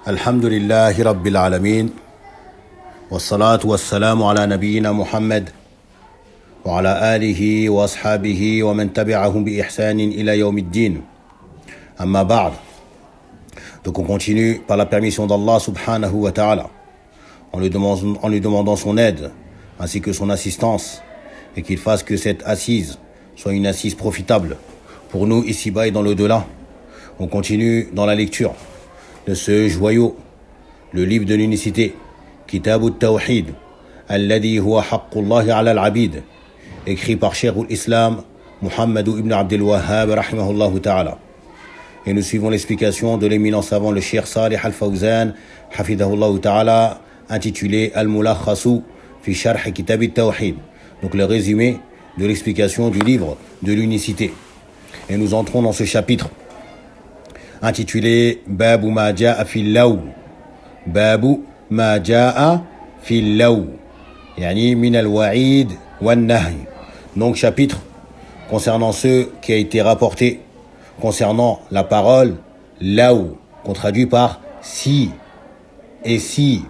الحمد لله رب العالمين والصلاة والسلام على نبينا محمد وعلى آله وأصحابه ومن تبعهم بإحسان إلى يوم الدين أما بعد. Donc on continue par la permission d'Allah subhanahu wa ta'ala en lui demandant son aide ainsi que son assistance et qu'il fasse que cette assise soit une assise profitable pour nous ici-bas et dans l'au-delà. On continue dans la lecture de ce joyau, le livre de l'unicité, Kitab al-Tawhid, alladhi huwa haqqullahi ala al-abid, écrit par Cheikh al-Islam, Muhammad ibn Abdul Wahhab, rahimahullah ta'ala. Et nous suivons l'explication de l'éminent savant, le Cheikh Salih al-Fawzan, hafidahullah ta'ala, intitulé Al-Mulakhasu fi Sharh Kitab al-Tawhid. Donc le résumé de l'explication du livre de l'unicité. Et nous entrons dans ce chapitre intitulé Babu ma ja'a fil law. Babu ma ja'a fil law. Yani min al-wa'id wan-nahy. Donc chapitre concernant ce qui a été rapporté concernant la parole law, qu'on traduit par si et si.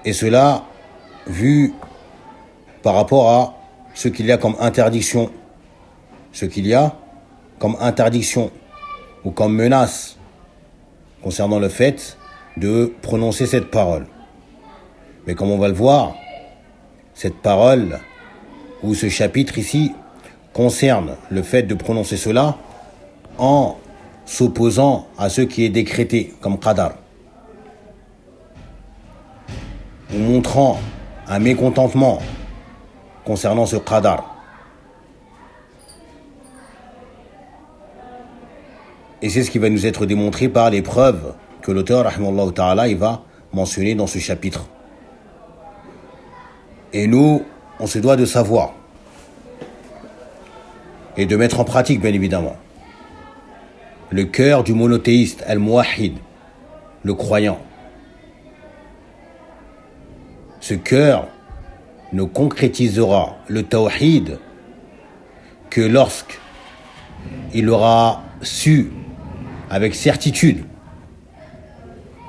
Et cela vu par rapport à ce qu'il y a comme interdiction, ou comme menace concernant le fait de prononcer cette parole. Mais comme on va le voir, cette parole ou ce chapitre ici concerne le fait de prononcer cela en s'opposant à ce qui est décrété comme qadar, ou montrant un mécontentement concernant ce qadar. Et c'est ce qui va nous être démontré par les preuves que l'auteur, rahimahullah ta'ala, il va mentionner dans ce chapitre. Et nous, on se doit de savoir et de mettre en pratique, bien évidemment, le cœur du monothéiste, al-muwahhid, le croyant. Ce cœur ne concrétisera le tawhid que lorsque il aura su avec certitude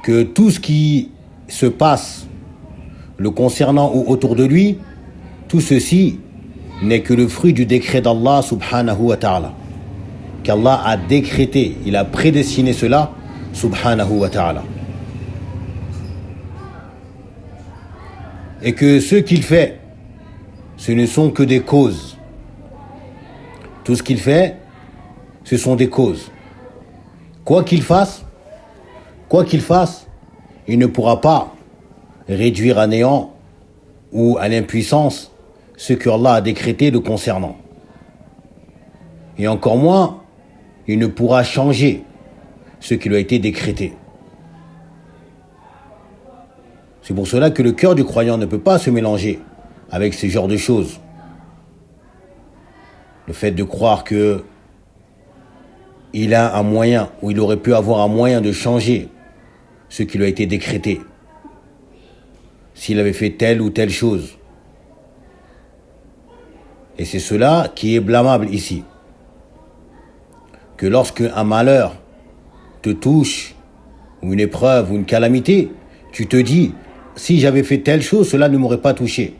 que tout ce qui se passe le concernant ou autour de lui, tout ceci n'est que le fruit du décret d'Allah subhanahu wa ta'ala, qu'Allah a décrété, il a prédestiné cela subhanahu wa ta'ala, et que ce qu'il fait, ce ne sont que des causes. Tout ce qu'il fait, ce sont des causes. Quoi qu'il fasse, il ne pourra pas réduire à néant ou à l'impuissance ce que Allah a décrété le concernant. Et encore moins, il ne pourra changer ce qui lui a été décrété. C'est pour cela que le cœur du croyant ne peut pas se mélanger avec ce genre de choses. Le fait de croire que il a un moyen, ou il aurait pu avoir un moyen de changer ce qui lui a été décrété, s'il avait fait telle ou telle chose. Et c'est cela qui est blâmable ici. Que lorsque un malheur te touche, ou une épreuve, ou une calamité, tu te dis, si j'avais fait telle chose, cela ne m'aurait pas touché.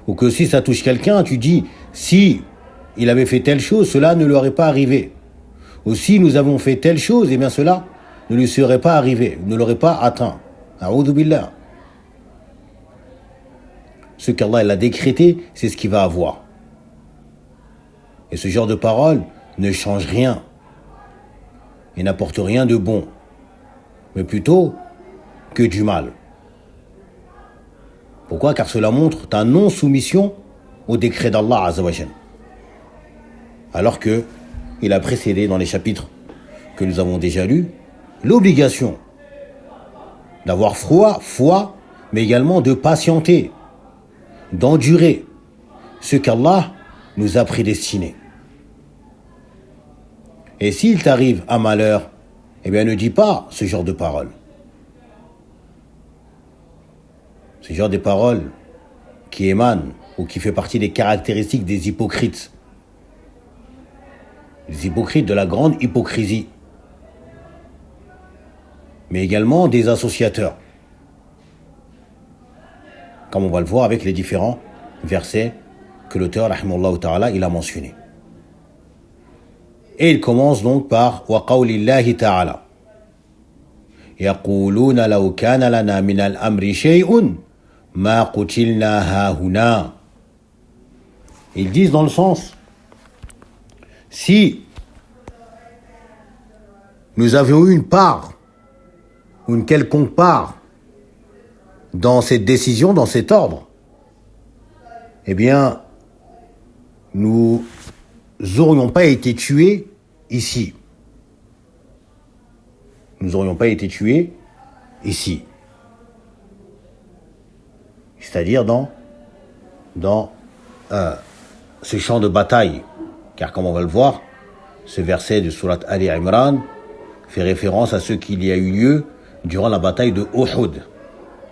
Ou que si ça touche quelqu'un, tu dis, si il avait fait telle chose, cela ne lui aurait pas arrivé. Ou si nous avons fait telle chose, eh bien cela ne lui serait pas arrivé, ne l'aurait pas atteint. A'udhu billah. Ce qu'Allah l'a décrété, c'est ce qu'il va avoir. Et ce genre de parole ne change rien et n'apporte rien de bon, mais plutôt que du mal. Pourquoi? Car cela montre ta non-soumission au décret d'Allah Azza wa Jal. Alors que il a précédé dans les chapitres que nous avons déjà lus l'obligation d'avoir foi, mais également de patienter, d'endurer ce qu'Allah nous a prédestiné. Et s'il t'arrive un malheur, eh bien ne dis pas ce genre de paroles. Ce genre de paroles qui émanent ou qui fait partie des caractéristiques des hypocrites. Les hypocrites de la grande hypocrisie. mais également des associateurs, comme on va le voir avec les différents versets que l'auteur, rahimahullah ta'ala, il a mentionné. Et il commence donc par wa qawlillahi ta'ala yaquluna law kana lana min al-amri shay'un ma qutilna hahuna. Ils disent dans le sens, si nous avions eu une part, ou une quelconque part dans cette décision, dans cet ordre, eh bien, nous n'aurions pas été tués ici. Nous n'aurions pas été tués ici. C'est-à-dire dans ce champ de bataille. Car comme on va le voir, ce verset de Surat Ali Imran fait référence à ce qu'il y a eu lieu durant la bataille de Uhud.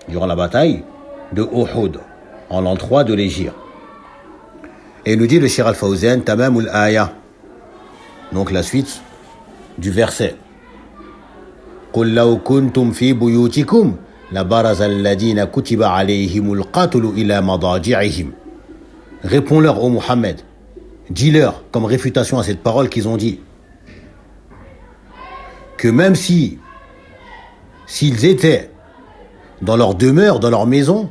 Durant la bataille de Uhud, en l'an 3 de l'Hégire. Et il nous dit le Cheikh Al-Fawzan, Tamamul Aya, donc la suite du verset. قُلْ لَوْ كُنْتُمْ فِي بُيُوتِكُمْ لَبَرَزَ الَّذِينَ كُتِبَ عَلَيْهِمُ الْقَتْلُ إِلَى مَضَاجِعِهِمْ. Réponds-leur, ô Muhammad, dis-leur, comme réfutation à cette parole qu'ils ont dit, que même s'ils étaient dans leur demeure, dans leur maison,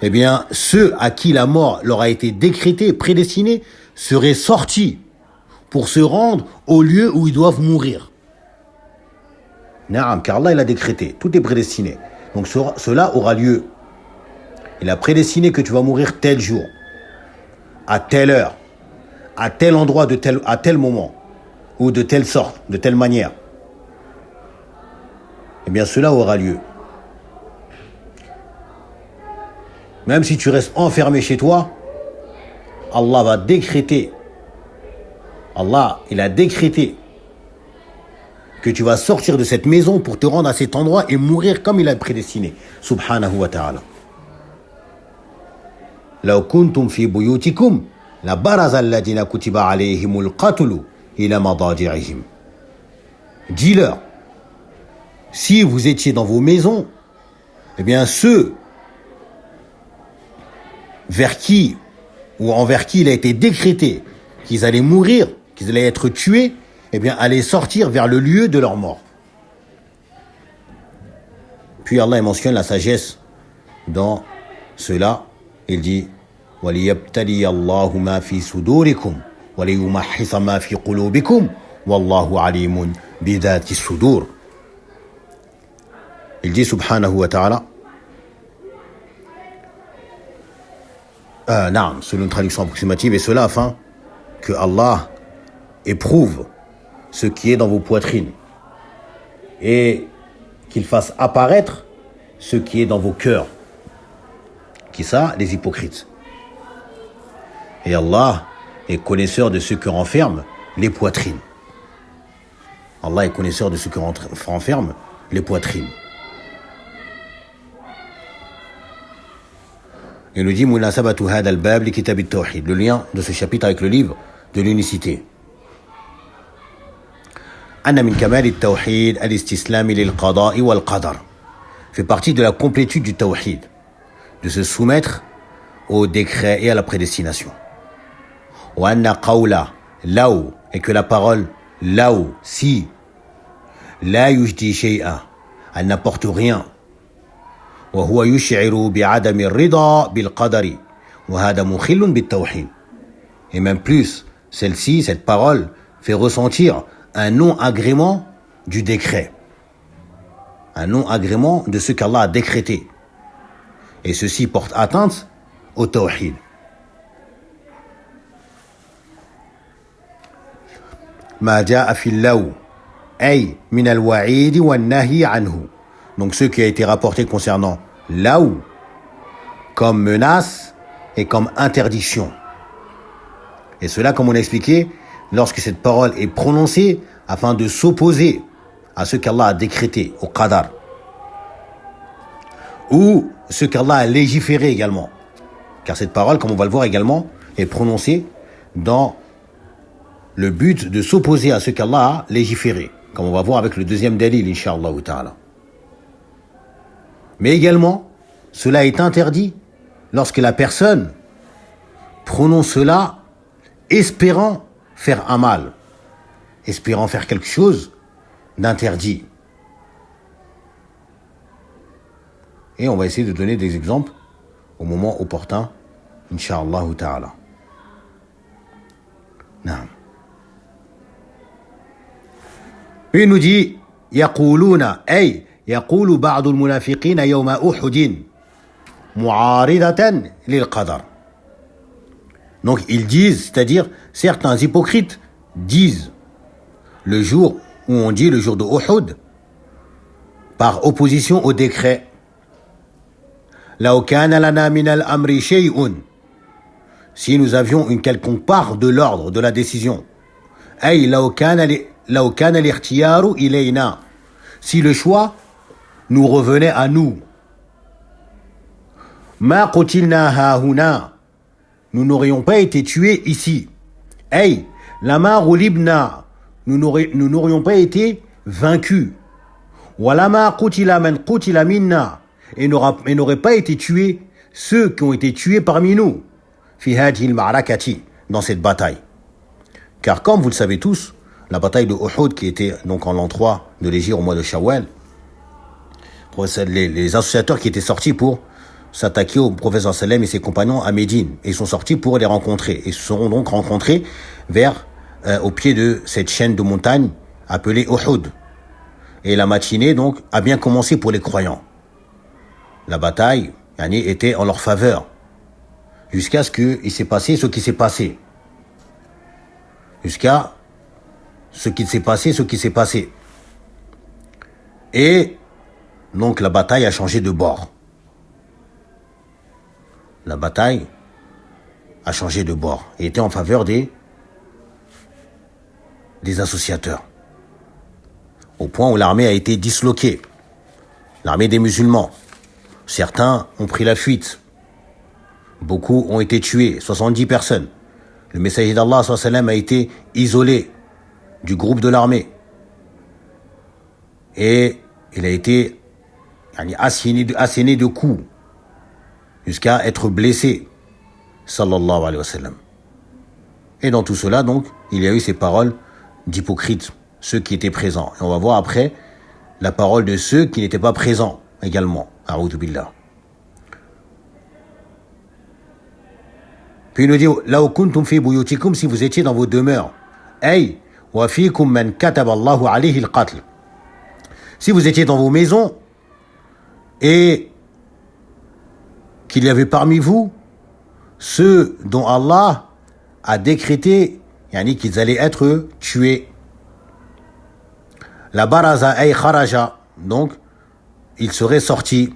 eh bien, ceux à qui la mort leur a été décrétée, prédestinée, seraient sortis pour se rendre au lieu où ils doivent mourir. Naam, car Allah, il a décrété, tout est prédestiné. Donc cela aura lieu. Il a prédestiné que tu vas mourir tel jour, à telle heure, à tel endroit, à tel moment, ou de telle sorte, de telle manière. Eh bien, cela aura lieu. Même si tu restes enfermé chez toi, Allah va décréter. Allah, il a décrété que tu vas sortir de cette maison pour te rendre à cet endroit et mourir comme il a prédestiné. Subhanahu wa ta'ala. لو كنتم في بيوتكم لبرز الذين كتب عليهم القتل إلى مضاجعهم. Dis-leur, si vous étiez dans vos maisons, eh bien ceux vers qui ou envers qui il a été décrété qu'ils allaient mourir, qu'ils allaient être tués, eh bien allaient sortir vers le lieu de leur mort. Puis Allah mentionne la sagesse dans cela. Il dit وَلِيَبْتَلِيَ اللَّهُ مَا فِي صُدُورِكُمْ وَلِيُمَحِّصَ مَا فِي قُلُوبِكُمْ وَاللَّهُ عَلِيمٌ بِذَاتِ الصُّدُورِ. Il dit subhanahu wa ta'ala, selon une traduction approximative, et cela afin que Allah éprouve ce qui est dans vos poitrines et qu'il fasse apparaître ce qui est dans vos cœurs. Qui ça? Les hypocrites. Et Allah est connaisseur de ce que renferment les poitrines. Allah est connaisseur de ce que renferment les poitrines. Il nous dit munasabatu hada al-bab li kitab at-tawhid, le lien de ce chapitre avec le livre de l'unicité. Anna min kamal at-tawhid al-istislam lil-qada' wal-qadar. Fait partie de la complétude du tawhid, de se soumettre au décret et à la prédestination. Wa anna qawla law, et que la parole law, si, la yujdi shay'a, elle n'apporte rien. وهو يشعر بعدم الرضا بالقدر وهذا مخل بالتوحيد. Et même plus, celle-ci, cette parole, fait ressentir un non-agrément du décret. Un non-agrément de ce qu'Allah a décrété. Et ceci porte atteinte au tawhid. ما جاء في اللو أي من الوعيد والنهي عنه. Donc ce qui a été rapporté concernant laou comme menace et comme interdiction. Et cela, comme on a expliqué, lorsque cette parole est prononcée afin de s'opposer à ce qu'Allah a décrété, au qadar. Ou ce qu'Allah a légiféré également. Car cette parole, comme on va le voir également, est prononcée dans le but de s'opposer à ce qu'Allah a légiféré. comme on va voir avec le deuxième dalil, Inch'Allah ta'ala. Mais également, cela est interdit lorsque la personne prononce cela espérant faire un mal, espérant faire quelque chose d'interdit. Et on va essayer de donner des exemples au moment opportun, Inch'Allah ta'ala. Naam. Puis il nous dit, يقولون أي يقول بعض المنافقين يوم أحد معارضة للقدر. Donc ils disent, c'est-à-dire certains hypocrites disent le jour où on dit le jour de Uhud par opposition au décret. لو كان لنا من الأمر شيء, si nous avions une quelconque part de l'ordre, de la décision. أي لو كان الاختيار إلينا, si le choix nous revenait à nous. ما قتلنا هاهنا, nous n'aurions pas été tués ici. Hey, lama ghulibna, nous n'aurions pas été vaincus. Walama qutila man qutila minna, et n'auraient pas été tués ceux qui ont été tués parmi nous. Fi hadhihi al-ma'rakati, dans cette bataille. Car comme vous le savez tous, la bataille de Uhud, qui était donc en l'an 3 de l'Hégire au mois de Shawwal, les associateurs qui étaient sortis pour s'attaquer au prophète sallam et ses compagnons à Médine. Et ils sont sortis pour les rencontrer. Et se seront donc rencontrés au pied de cette chaîne de montagnes appelée Uhud. Et la matinée donc a bien commencé pour les croyants. La bataille était en leur faveur. Jusqu'à ce qu'il s'est passé ce qui s'est passé. Jusqu'à ce qui s'est passé. Et donc la bataille a changé de bord. La bataille a changé de bord et était en faveur des associateurs. Au point où l'armée a été disloquée. L'armée des musulmans. Certains ont pris la fuite. Beaucoup ont été tués, 70 personnes. Le messager d'Allah sallam a été isolé du groupe de l'armée. Et il a été asséné de coups jusqu'à être blessé, sallallahu alayhi wa sallam. Et dans tout cela, donc, il y a eu ces paroles d'hypocrites, ceux qui étaient présents. Et on va voir après la parole de ceux qui n'étaient pas présents également. A'udhu billah. Puis il nous dit, la kuntum fi buyutikum, si vous étiez dans vos demeures. Ay, wa fikum man kataba Allahu alayhi al-qatl. Si vous étiez dans vos maisons et qu'il y avait parmi vous ceux dont Allah a décrété qu'ils allaient être tués. La baraza ay kharaja, donc ils seraient sortis.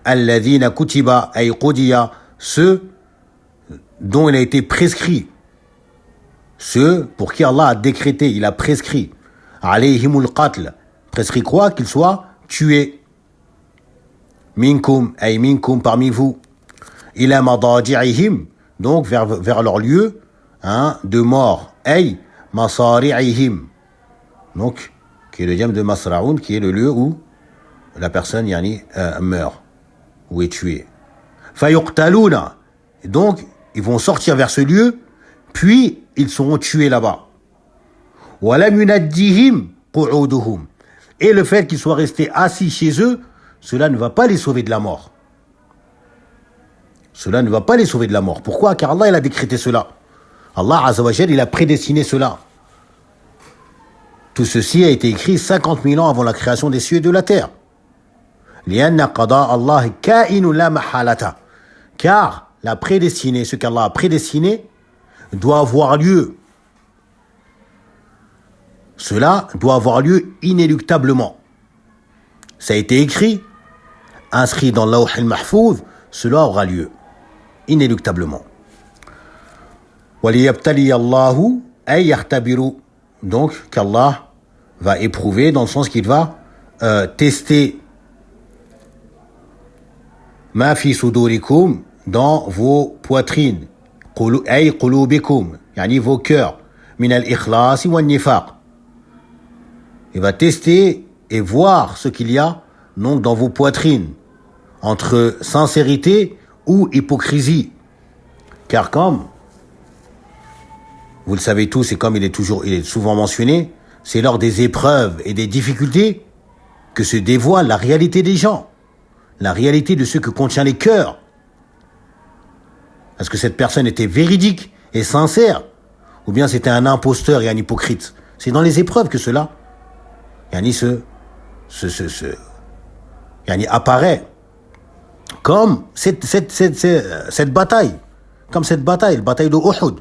Alladhina kutiba ay qudiya, ceux dont il a été prescrit. Ceux pour qui Allah a décrété, il a prescrit. Alayhimul qatl, prescrit quoi? Qu'ils soient tués. Minkum ay minkum, parmi vous. Ila madaji'ihim, donc vers leur lieu de mort. Ay masari'ihim, donc qui est le diam de Masra'oun, qui est le lieu où la personne meurt ou est tuée. Fayuqtaluna, donc ils vont sortir vers ce lieu, puis ils seront tués là-bas. Walam yunaddihim qu'uduhum, et le fait qu'ils soient restés assis chez eux, cela ne va pas les sauver de la mort. Cela ne va pas les sauver de la mort. Pourquoi? Car Allah, il a décrété cela. Allah, Azza wa Jal, il a prédestiné cela. Tout ceci a été écrit 50 000 ans avant la création des cieux et de la terre. لِأَنَّ قَضَاءَ اللَّهِ كَائِنٌ لَا مَحَالَةَ. Car la prédestinée, ce qu'Allah a prédestiné, doit avoir lieu. Cela doit avoir lieu inéluctablement. Ça a été écrit, inscrit dans l'Awh al-Mahfouz, cela aura lieu, inéluctablement. وَلِيَبْتَلِيَ اللَّهُ أَيْ يَخْتَبِرُ, donc qu'Allah va éprouver, dans le sens qu'il va tester ma fi sudurikum, dans vos poitrines, ay qulubikum, vos cœurs, min al-ikhlas wa nifaq, Il va tester et voir ce qu'il y a donc dans vos poitrines, entre sincérité ou hypocrisie. Car comme vous le savez tous et comme il est souvent mentionné, c'est lors des épreuves et des difficultés que se dévoile la réalité des gens, la réalité de ce que contient les cœurs. Est-ce que cette personne était véridique et sincère, ou bien c'était un imposteur et un hypocrite? C'est dans les épreuves que cela apparaît comme cette bataille, la bataille de Uhud,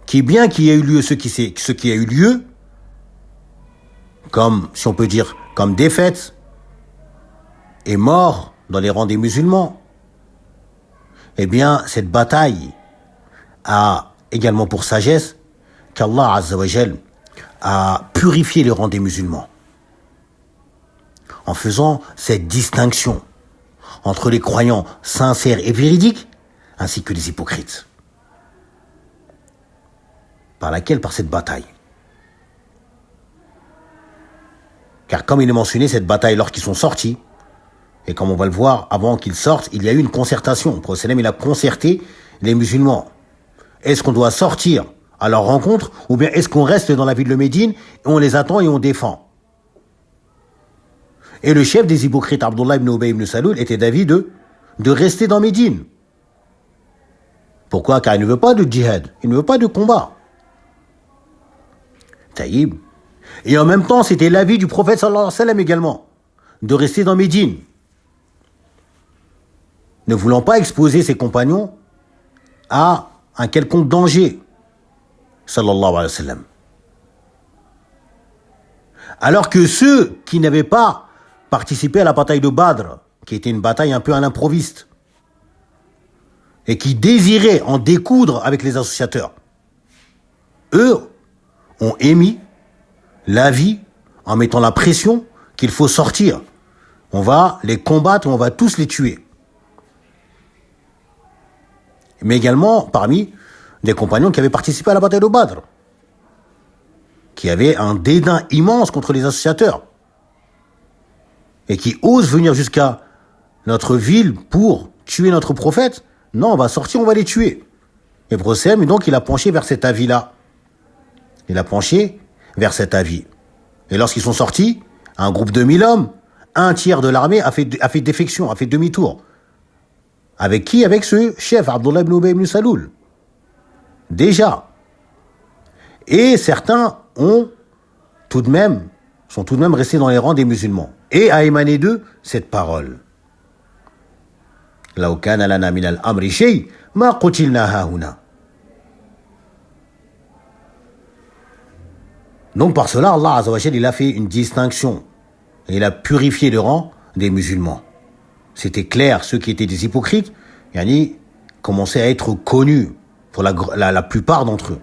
qui bien qu'il y ait eu lieu ce qui a eu lieu, comme, si on peut dire, comme défaite, et mort dans les rangs des musulmans, eh bien, cette bataille a également pour sagesse qu'Allah Azza wa Jal a purifié les rangs des musulmans en faisant cette distinction entre les croyants sincères et véridiques ainsi que les hypocrites. Par cette bataille. Car comme il est mentionné, cette bataille, lorsqu'ils sont sortis, et comme on va le voir, avant qu'ils sortent, il y a eu une concertation. Le prophète il a concerté les musulmans. Est-ce qu'on doit sortir à leur rencontre, ou bien est-ce qu'on reste dans la ville de Médine, et on les attend et on défend? Et le chef des hypocrites, Abdullah ibn Ubay ibn Salul, était d'avis de rester dans Médine. Pourquoi? Car il ne veut pas de djihad, il ne veut pas de combat. Taïb. Et en même temps, c'était l'avis du prophète sallallahu alayhi wa sallam également, de rester dans Médine, ne voulant pas exposer ses compagnons à un quelconque danger, sallallahu alayhi wa sallam. Alors que ceux qui n'avaient pas participé à la bataille de Badr, qui était une bataille un peu à l'improviste, et qui désiraient en découdre avec les associateurs, eux ont émis l'avis en mettant la pression qu'il faut sortir. On va les combattre, on va tous les tuer. Mais également parmi des compagnons qui avaient participé à la bataille de Badr, qui avaient un dédain immense contre les associateurs, et qui osent venir jusqu'à notre ville pour tuer notre prophète. Non, on va sortir, on va les tuer. Et Brosem, donc, il a penché vers cet avis-là. Il a penché vers cet avis. Et lorsqu'ils sont sortis, un groupe de 1000 hommes, un tiers de l'armée a fait défection, a fait demi-tour. Avec qui? Avec ce chef, Abdullah ibn Ubay ibn Salul. Déjà. Et certains sont tout de même restés dans les rangs des musulmans. Et a émané d'eux cette parole. Law kana lana min al-amri shay ma qutilna hahuna. Donc par cela, Allah Azza wa Jal, il a fait une distinction. Et il a purifié le rang des musulmans. C'était clair, ceux qui étaient des hypocrites, commençaient à être connus pour la plupart d'entre eux.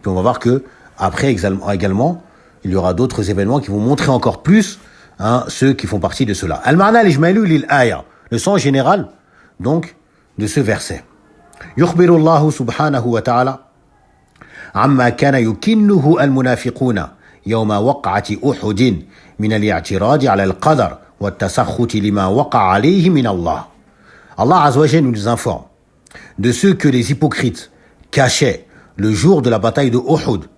Puis on va voir que après également, il y aura d'autres événements qui vont montrer encore plus ceux qui font partie de cela. Al-Ma'na al-Ijmali lil-Aya, le sens général donc de ce verset. Yukhbiru Allah subhanahu wa ta'ala عما كان يكنه المنافقون يوم وقعة أحد من الاعتراض على القدر والتسخط لما وقع عليه من الله. Allah Azza wa Jal nous informe de ce que les hypocrites cachaient le jour de la bataille de Uhud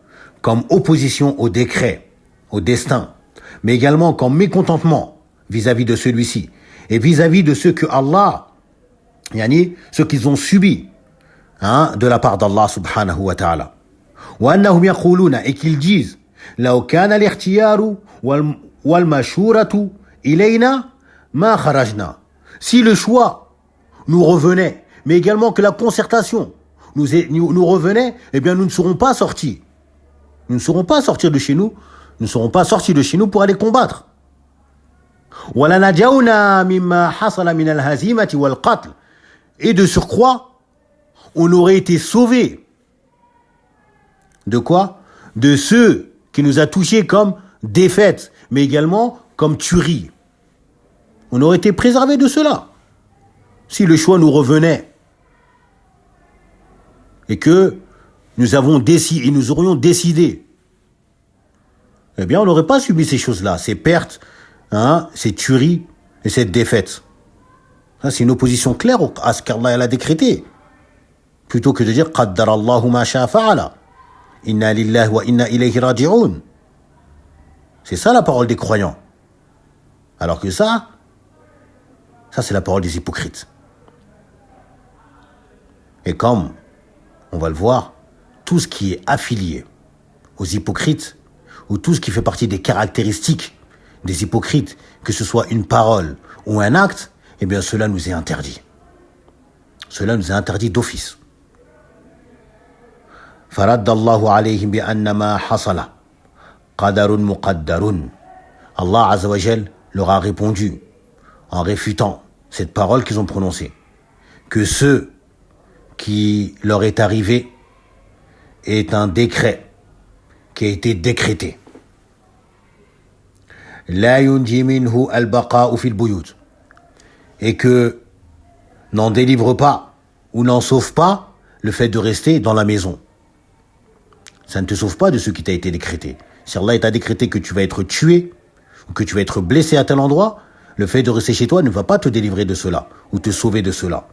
comme opposition au décret, au destin, mais également comme mécontentement vis-à-vis de celui-ci et vis-à-vis de ce que Allah, ce qu'ils ont subi de la part d'Allah subhanahu wa ta'ala. وأنهم يقولون et qu'ils disent لو كان الاختيار والمشورة إلينا ما خرجنا. Si le choix nous revenait, mais également que la concertation nous revenait, eh bien nous ne serons pas sortis. Nous ne serons pas sortis de chez nous. Nous ne serons pas sortis de chez nous pour aller combattre. وَلَنَجَوْنَا مِمَّا حَصَلَ مِنَ الْهَزِيمَةِ وَالْقَتْلِ. Et de surcroît, on aurait été sauvés. De quoi? De ceux qui nous a touchés comme défaite, mais également comme tuerie. On aurait été préservés de cela. Si le choix nous revenait. Et que nous aurions décidé eh bien, on n'aurait pas subi ces choses-là, ces pertes, hein, ces tueries et cette défaite. Ça, c'est une opposition claire à ce qu'Allah a décrété. Plutôt que de dire « Qaddar Allahu ma sha'a fa'ala ». « Inna lillahi wa inna ilayhi raji'un ». C'est ça la parole des croyants. Alors que ça c'est la parole des hypocrites. Et comme on va le voir, tout ce qui est affilié aux hypocrites, ou tout ce qui fait partie des caractéristiques des hypocrites, que ce soit une parole ou un acte, eh bien cela nous est interdit. Cela nous est interdit d'office. فَرَدَّ اللَّهُ عَلَيْهِمْ بِأَنَّ مَا حَصَلَ قَدَرٌ مُقَدَّرٌ. Allah Azza wa Jal leur a répondu en réfutant cette parole qu'ils ont prononcée, que ce qui leur est arrivé est un décret qui a été décrété. La yunji minhu al-baqa'u fil buyut, et que n'en délivre pas ou n'en sauve pas le fait de rester dans la maison. Ça ne te sauve pas de ce qui t'a été décrété. Si Allah t'a décrété que tu vas être tué ou que tu vas être blessé à tel endroit, le fait de rester chez toi ne va pas te délivrer de cela ou te sauver de cela.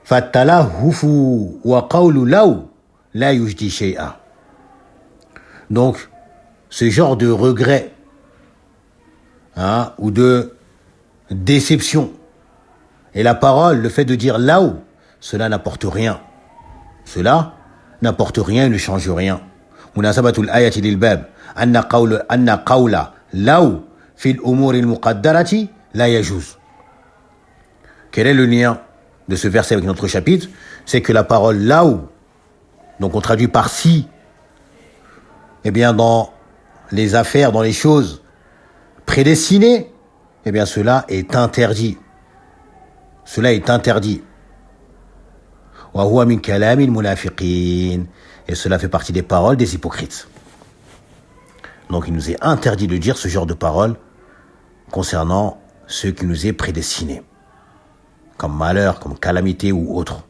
Fattalahufu wa qawlu law la yujdi shay'a. Donc, ce genre de regret, hein, ou de déception, et la parole, le fait de dire law, cela n'apporte rien. Cela n'apporte rien et ne change rien. Munasabatul ayati lil bab anna qawla law fil umur al muqaddarati la yajuz. Quel est le lien de ce verset avec notre chapitre? C'est que la parole law, donc on traduit par si, eh bien dans les affaires, dans les choses prédestinées, eh bien cela est interdit. Cela est interdit. Wa huwa min kalamil munafiqin. Et cela fait partie des paroles des hypocrites. Donc il nous est interdit de dire ce genre de paroles concernant ce qui nous est prédestiné, comme malheur, comme calamité ou autre.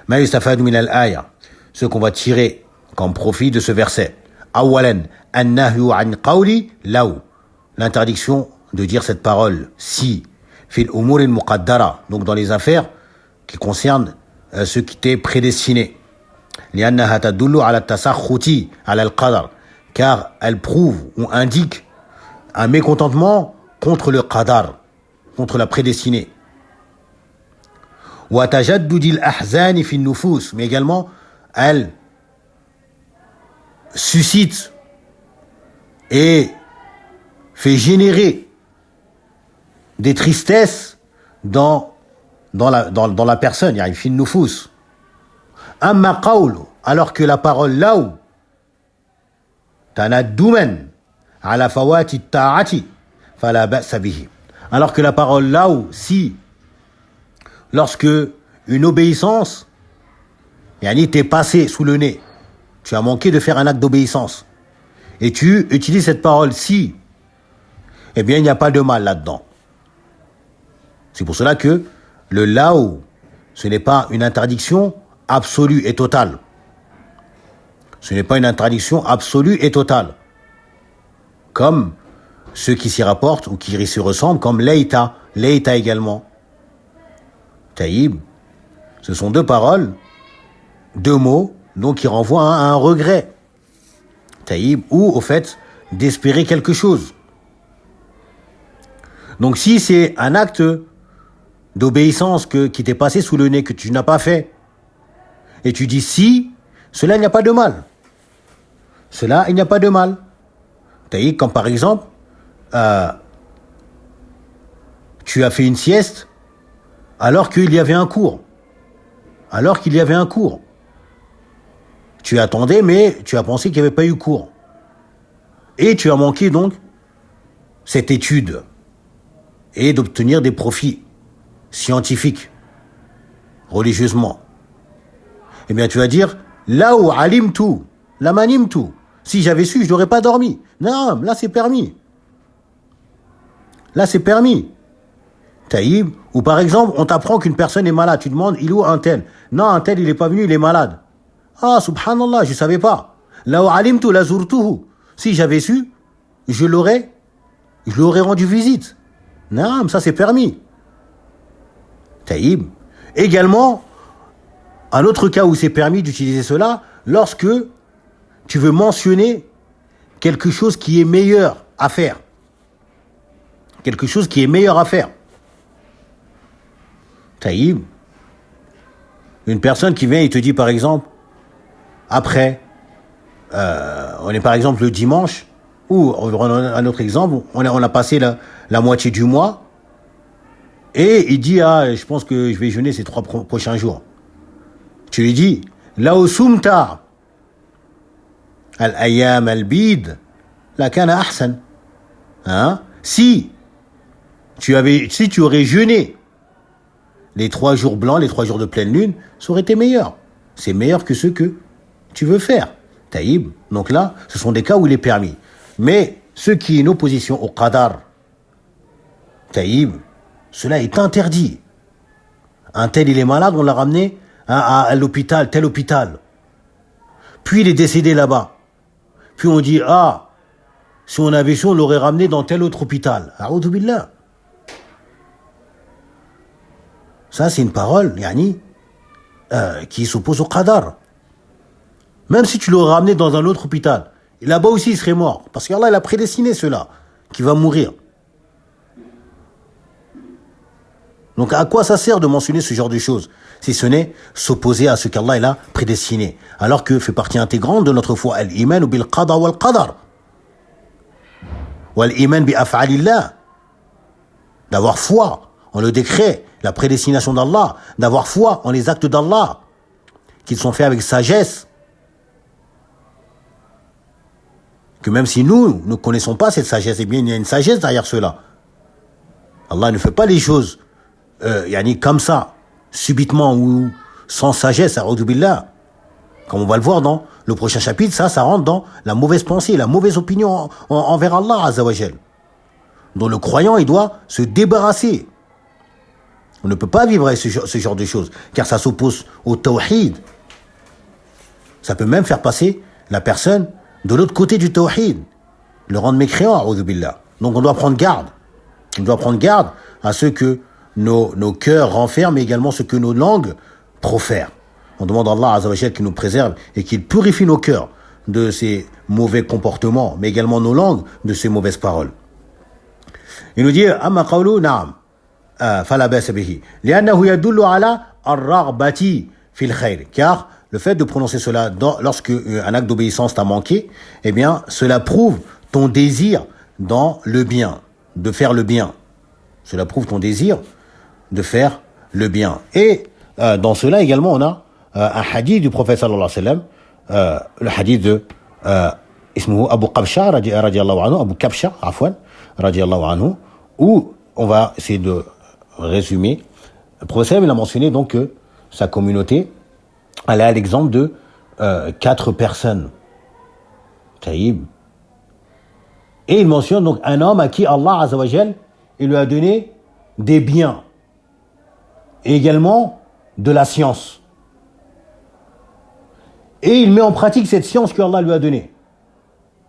Ma yustafadu min al-aya, ce qu'on va tirer comme profit de ce verset. Awalan, an-nahyu an qawli law, l'interdiction de dire cette parole si, fil umur al-muqaddara, donc dans les affaires qui concernent ce qui t'est prédestiné. لأنها تدل على التسخط على القدر, car elle prouve ou indique un mécontentement contre le qadar, contre la prédestinée. وتجدد الأحزان في النفوس, mais également elle suscite et fait générer des tristesses dans la personne, يعني في النفوس. Amma qawlu, alors que la parole law tanadduman ala fawati ta'ati fala ba'sa bihi, alors que la parole law si, lorsque une obéissance t'est passée sous le nez, tu as manqué de faire un acte d'obéissance et tu utilises cette parole si, eh bien il n'y a pas de mal là-dedans. C'est pour cela que le law, ce n'est pas une interdiction absolue et totale. Ce n'est pas une interdiction absolue et totale. Comme ceux qui s'y rapportent ou qui s'y ressemblent, comme leïta également. Taïb, ce sont deux paroles, deux mots, donc qui renvoient à un regret. Taïb, ou au fait d'espérer quelque chose. Donc si c'est un acte d'obéissance qui t'est passé sous le nez, que tu n'as pas fait, et tu dis si, cela il n'y a pas de mal. Cela, il n'y a pas de mal. Taïb, comme par exemple, tu as fait une sieste alors qu'il y avait un cours. Tu attendais, mais tu as pensé qu'il n'y avait pas eu cours. Et tu as manqué donc cette étude et d'obtenir des profits scientifiques, religieusement. Eh bien, tu vas dire, là où alimtu, la manimtu. Si j'avais su, je n'aurais pas dormi. Non, là c'est permis. Taïb, ou par exemple, on t'apprend qu'une personne est malade. Tu demandes, il est où un tel? Non, un tel, il n'est pas venu, il est malade. Ah, subhanallah, je ne savais pas. Law alimtu la zurtuhu. Si j'avais su, je l'aurais rendu visite. Non, ça c'est permis. Taïb. Également, un autre cas où c'est permis d'utiliser cela, lorsque tu veux mentionner quelque chose qui est meilleur à faire. Quelque chose qui est meilleur à faire. Taïb. Une personne qui vient et te dit par exemple, après, on est par exemple le dimanche, ou un autre exemple, on a passé la moitié du mois, et il dit, ah, je pense que je vais jeûner ces 3 prochains jours. Tu lui dis, la sumta al-ayyam al-bid, la kana ahsan. Hein? Si tu aurais jeûné les 3 jours blancs, les 3 jours de pleine lune, ça aurait été meilleur. C'est meilleur que ce que tu veux faire. Taïb. Donc là, ce sont des cas où il est permis. Mais ce qui est une opposition au qadar, taïb, cela est interdit. Un tel, il est malade, on l'a ramené à l'hôpital, tel hôpital. Puis il est décédé là-bas. Puis on dit, ah, si on avait su, on l'aurait ramené dans tel autre hôpital. A'oudhu billah. Ça, c'est une parole, qui s'oppose au qadar. Même si tu l'aurais ramené dans un autre hôpital, là-bas aussi, il serait mort. Parce qu'Allah, il a prédestiné cela, qui va mourir. Donc, à quoi ça sert de mentionner ce genre de choses, si ce n'est s'opposer à ce qu'Allah il a prédestiné, alors que fait partie intégrante de notre foi, al-iman bil qada wal qadar. Wal-iman bi af'alillah. D'avoir foi en le décret, la prédestination d'Allah, d'avoir foi en les actes d'Allah, qu'ils sont faits avec sagesse. Que même si nous ne connaissons pas cette sagesse, eh bien il y a une sagesse derrière cela. Allah ne fait pas les choses comme ça, subitement ou sans sagesse, a'oudhu billah. Comme on va le voir dans le prochain chapitre, ça rentre dans la mauvaise pensée, la mauvaise opinion envers Allah Azza wa Jal, dont le croyant, il doit se débarrasser. On ne peut pas vivre avec ce genre de choses, car ça s'oppose au tawhid. Ça peut même faire passer la personne de l'autre côté du tawhid, le rendre mécréant, a'oudhu billah. Donc on doit prendre garde. On doit prendre garde à ce que nos cœurs renferment, mais également ce que nos langues profèrent. On demande à Allah Azza wa Jal qu'il nous préserve et qu'il purifie nos cœurs de ces mauvais comportements, mais également nos langues de ces mauvaises paroles. Il nous dit, amma qawlu na'am, fala ba'sa bihi, li'annahu yadullu ala ar-raghbati fil khayr. Car le fait de prononcer cela lorsque un acte d'obéissance t'a manqué, eh bien, cela prouve ton désir dans le bien, de faire le bien. Cela prouve ton désir de faire le bien. Et dans cela également, on a un hadith du prophète sallallahu alayhi wa sallam, le hadith de ismuhu Abu Qabsha radiyallahu anhu, Abu Kabsha, afwan, radiyallahu anhu, où on va essayer de résumer. Le prophète il a mentionné donc que sa communauté, elle est à l'exemple de 4 personnes. Taïb. Et il mentionne donc un homme à qui Allah Azza wa Jal, il lui a donné des biens. Et également de la science. Et il met en pratique cette science que Allah lui a donnée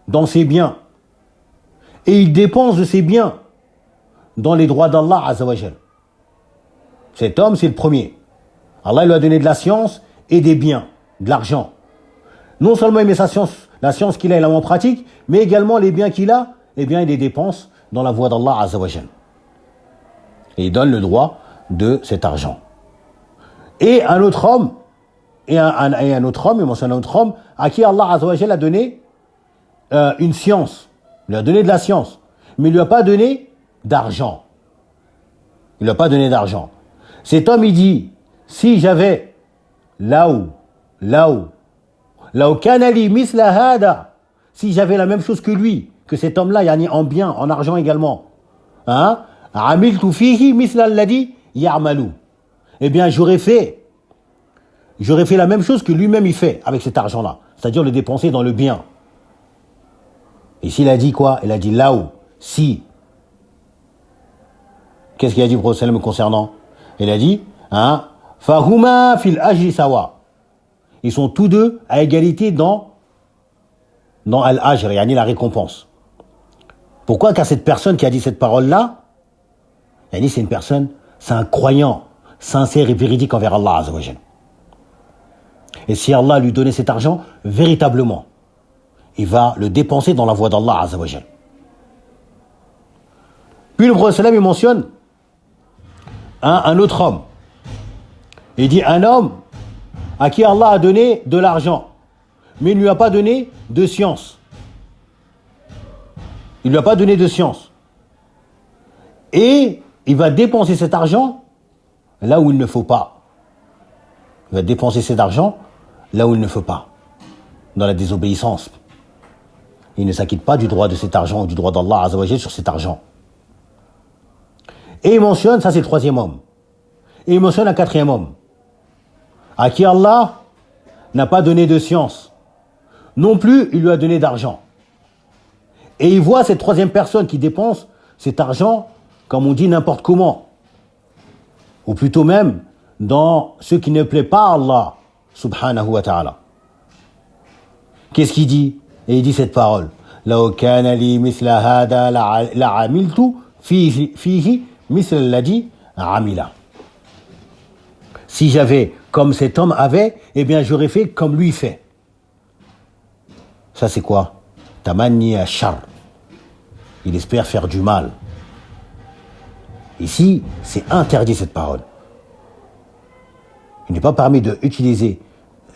dans ses biens. Et il dépense de ses biens dans les droits d'Allah Azza wa Jal. Cet homme, c'est le premier. Allah lui a donné de la science et des biens, de l'argent. Non seulement il met sa science, la science qu'il a, il la met en pratique, mais également les biens qu'il a, eh bien, il les dépense dans la voie d'Allah Azza wa Jal. Et il donne le droit de cet argent. Et un autre homme, il mentionne un autre homme à qui Allah Azza wa Jal a donné une science. Il lui a donné de la science, mais il lui a pas donné d'argent. Il lui a pas donné d'argent. Cet homme, il dit, si j'avais kanali misla hada, si j'avais la même chose que lui, que cet homme-là, yani en bien, en argent également, hein, amiltu fihi misla alladhi ya'malu, eh bien j'aurais fait la même chose que lui-même il fait avec cet argent-là, c'est-à-dire le dépenser dans le bien. Et s'il a dit quoi? Il a dit si. Qu'est-ce qu'il a dit le prophète concernant? Il a dit, hein, fahuma fil ajri sawa. ils sont tous deux à égalité dans Al-Ajr, yani la récompense. Pourquoi? Car cette personne qui a dit cette parole-là, yani c'est une personne, c'est un croyant sincère et véridique envers Allah Azza wa Jal. Et si Allah lui donnait cet argent, véritablement, il va le dépenser dans la voie d'Allah Azza wa Jal. Puis le prophète il mentionne un autre homme. Il dit un homme à qui Allah a donné de l'argent, mais il ne lui a pas donné de science. Il ne lui a pas donné de science. Et il va dépenser cet argent là où il ne faut pas. Il va dépenser cet argent là où il ne faut pas. Dans la désobéissance. Il ne s'acquitte pas du droit de cet argent ou du droit d'Allah Azza wa Jal sur cet argent. Et il mentionne, ça c'est le troisième homme. Et il mentionne un quatrième homme, à qui Allah n'a pas donné de science. Non plus, il lui a donné d'argent. Et il voit cette troisième personne qui dépense cet argent, comme on dit, n'importe comment. Ou plutôt même, dans ce qui ne plaît pas à Allah, subhanahu wa ta'ala. Qu'est-ce qu'il dit? Et il dit cette parole. لو كان لي مثل هذا لعملت فيه مثل الذي عمل. Si j'avais comme cet homme avait, eh bien j'aurais fait comme lui fait. Ça c'est quoi? Tamanni ashar. Il espère faire du mal. Ici, c'est interdit cette parole. Il n'est pas permis d'utiliser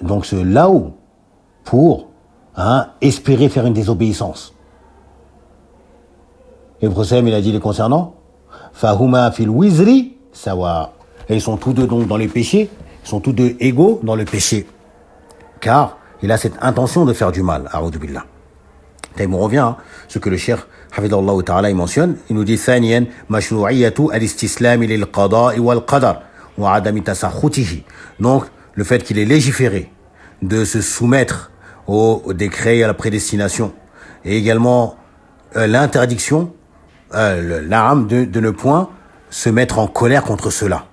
donc ce là-haut pour espérer faire une désobéissance. Et le prophète il a dit les concernant, Fahuma fil wizri sawa. Et ils sont tous deux donc dans les péchés, ils sont tous deux égaux dans le péché. Car il a cette intention de faire du mal. A'udhu billah. Et on revient à ce que le cheikh Hafidhahullah ta'ala il mentionne. Il nous dit ثانيا مشروعية الاستسلام للقضاء والقدر وعدم تسخطه. Donc le fait qu'il est légiféré de se soumettre au décret et à la prédestination, et également l'interdiction de ne point se mettre en colère contre cela,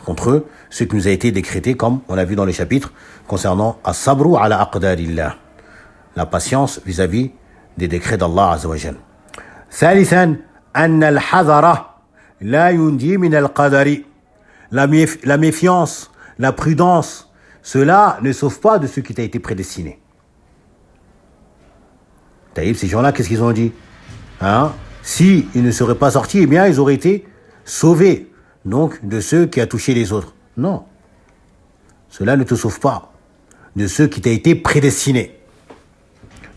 contre ce qui nous a été décrété, comme on a vu dans les chapitres concernant as-sabru ala aqdarillah, la patience vis-à-vis des décrets d'Allah Azza wa Jal. ثالثا أن الحذر لا ينجي من القدر. La méfiance, la prudence, cela ne sauve pas de ce qui t'a été prédestiné. Taïb, ces gens-là, qu'est-ce qu'ils ont dit? Si ils ne seraient pas sortis, eh bien, ils auraient été sauvés, donc, de ceux qui a touché les autres. Non. Cela ne te sauve pas de ceux qui t'a été prédestiné.